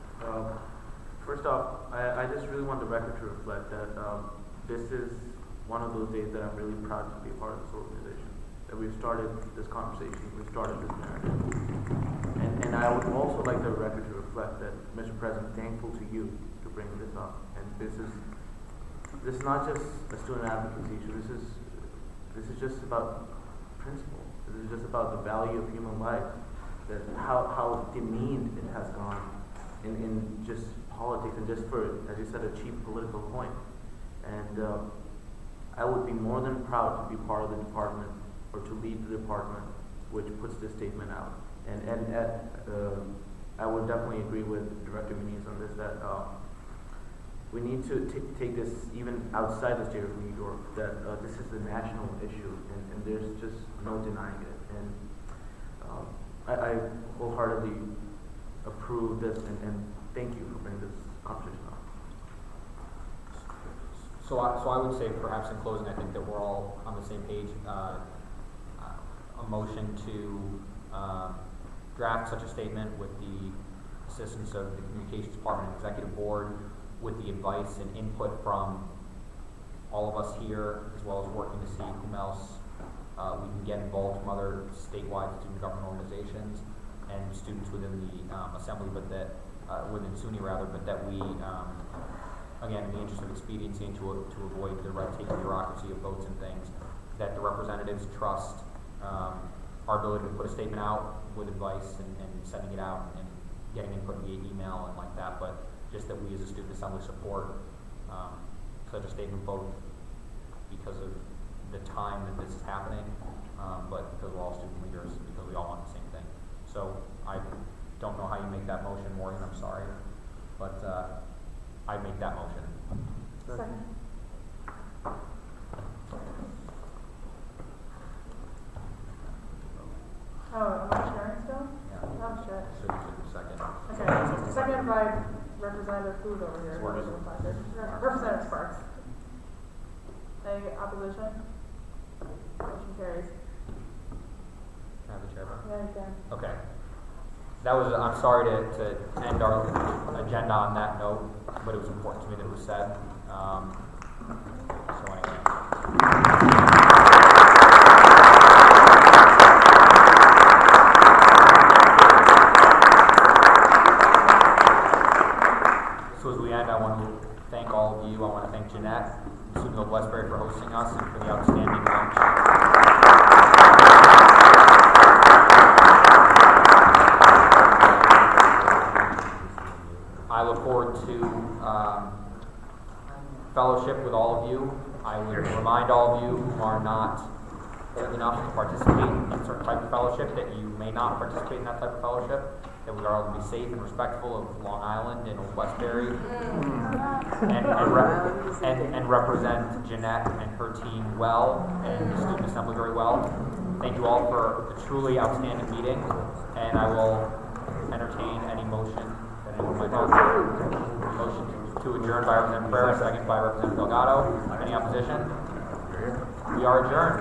Speaker 21: First off, I just really want the record to reflect that this is one of those days that I'm really proud to be a part of this organization. That we've started this conversation, we've started this narrative. And I would also like the record to reflect that, Mr. President, thankful to you to bring this up. And this is not just a student advocacy issue. This is just about principle. This is just about the value of human life. That how demeaned it has gone in just politics and just for, as you said, a cheap political point. And I would be more than proud to be part of the department or to lead the department which puts this statement out. And I would definitely agree with Director Muniz on this, that we need to take this even outside the state of New York, that this is a national issue, and there's just no denying it. And I wholeheartedly approve this, and thank you for bringing this conversation up.
Speaker 1: So I would say, perhaps in closing, I think that we're all on the same page. A motion to draft such a statement with the assistance of the Communications Department and Executive Board, with the advice and input from all of us here, as well as working to see whom else we can get involved from other statewide student government organizations and students within the assembly, but that within SUNY rather, but that we, again, in the interest of expediency and to avoid the red tape and bureaucracy of votes and things, that the representatives trust our ability to put a statement out with advice and sending it out and getting input via email and like that, but just that we as a student assembly support such a statement, both because of the time that this is happening, but because we're all student leaders, because we all want the same thing. So I don't know how you make that motion, Morgan, I'm sorry, but I make that motion.
Speaker 2: Second. Oh, am I sharing still?
Speaker 1: Yeah.
Speaker 2: Oh, shit.
Speaker 1: So you should second.
Speaker 2: Okay, second by Representative Food over here.
Speaker 1: Sparks.
Speaker 2: Representative Sparks. Any opposition? Motion carries.
Speaker 1: Can I have the chair back?
Speaker 2: Yeah, Dan.
Speaker 1: Okay. That was, I'm sorry to end our agenda on that note, but it was important to me that it was said. So anyway. So as we end, I want to thank all of you. I want to thank Jeanette and Student of Westbury for hosting us and for the outstanding lunch. I look forward to fellowship with all of you. I would remind all of you who are not old enough to participate in certain type of fellowship that you may not participate in that type of fellowship, that we are all to be safe and respectful of Long Island and Old Westbury, and represent Jeanette and her team well, and the student assembly very well. Thank you all for a truly outstanding meeting, and I will entertain any motion that anyone might have. Motion to adjourn by Representative Pereira, second by Representative Delgado. Any opposition? We are adjourned.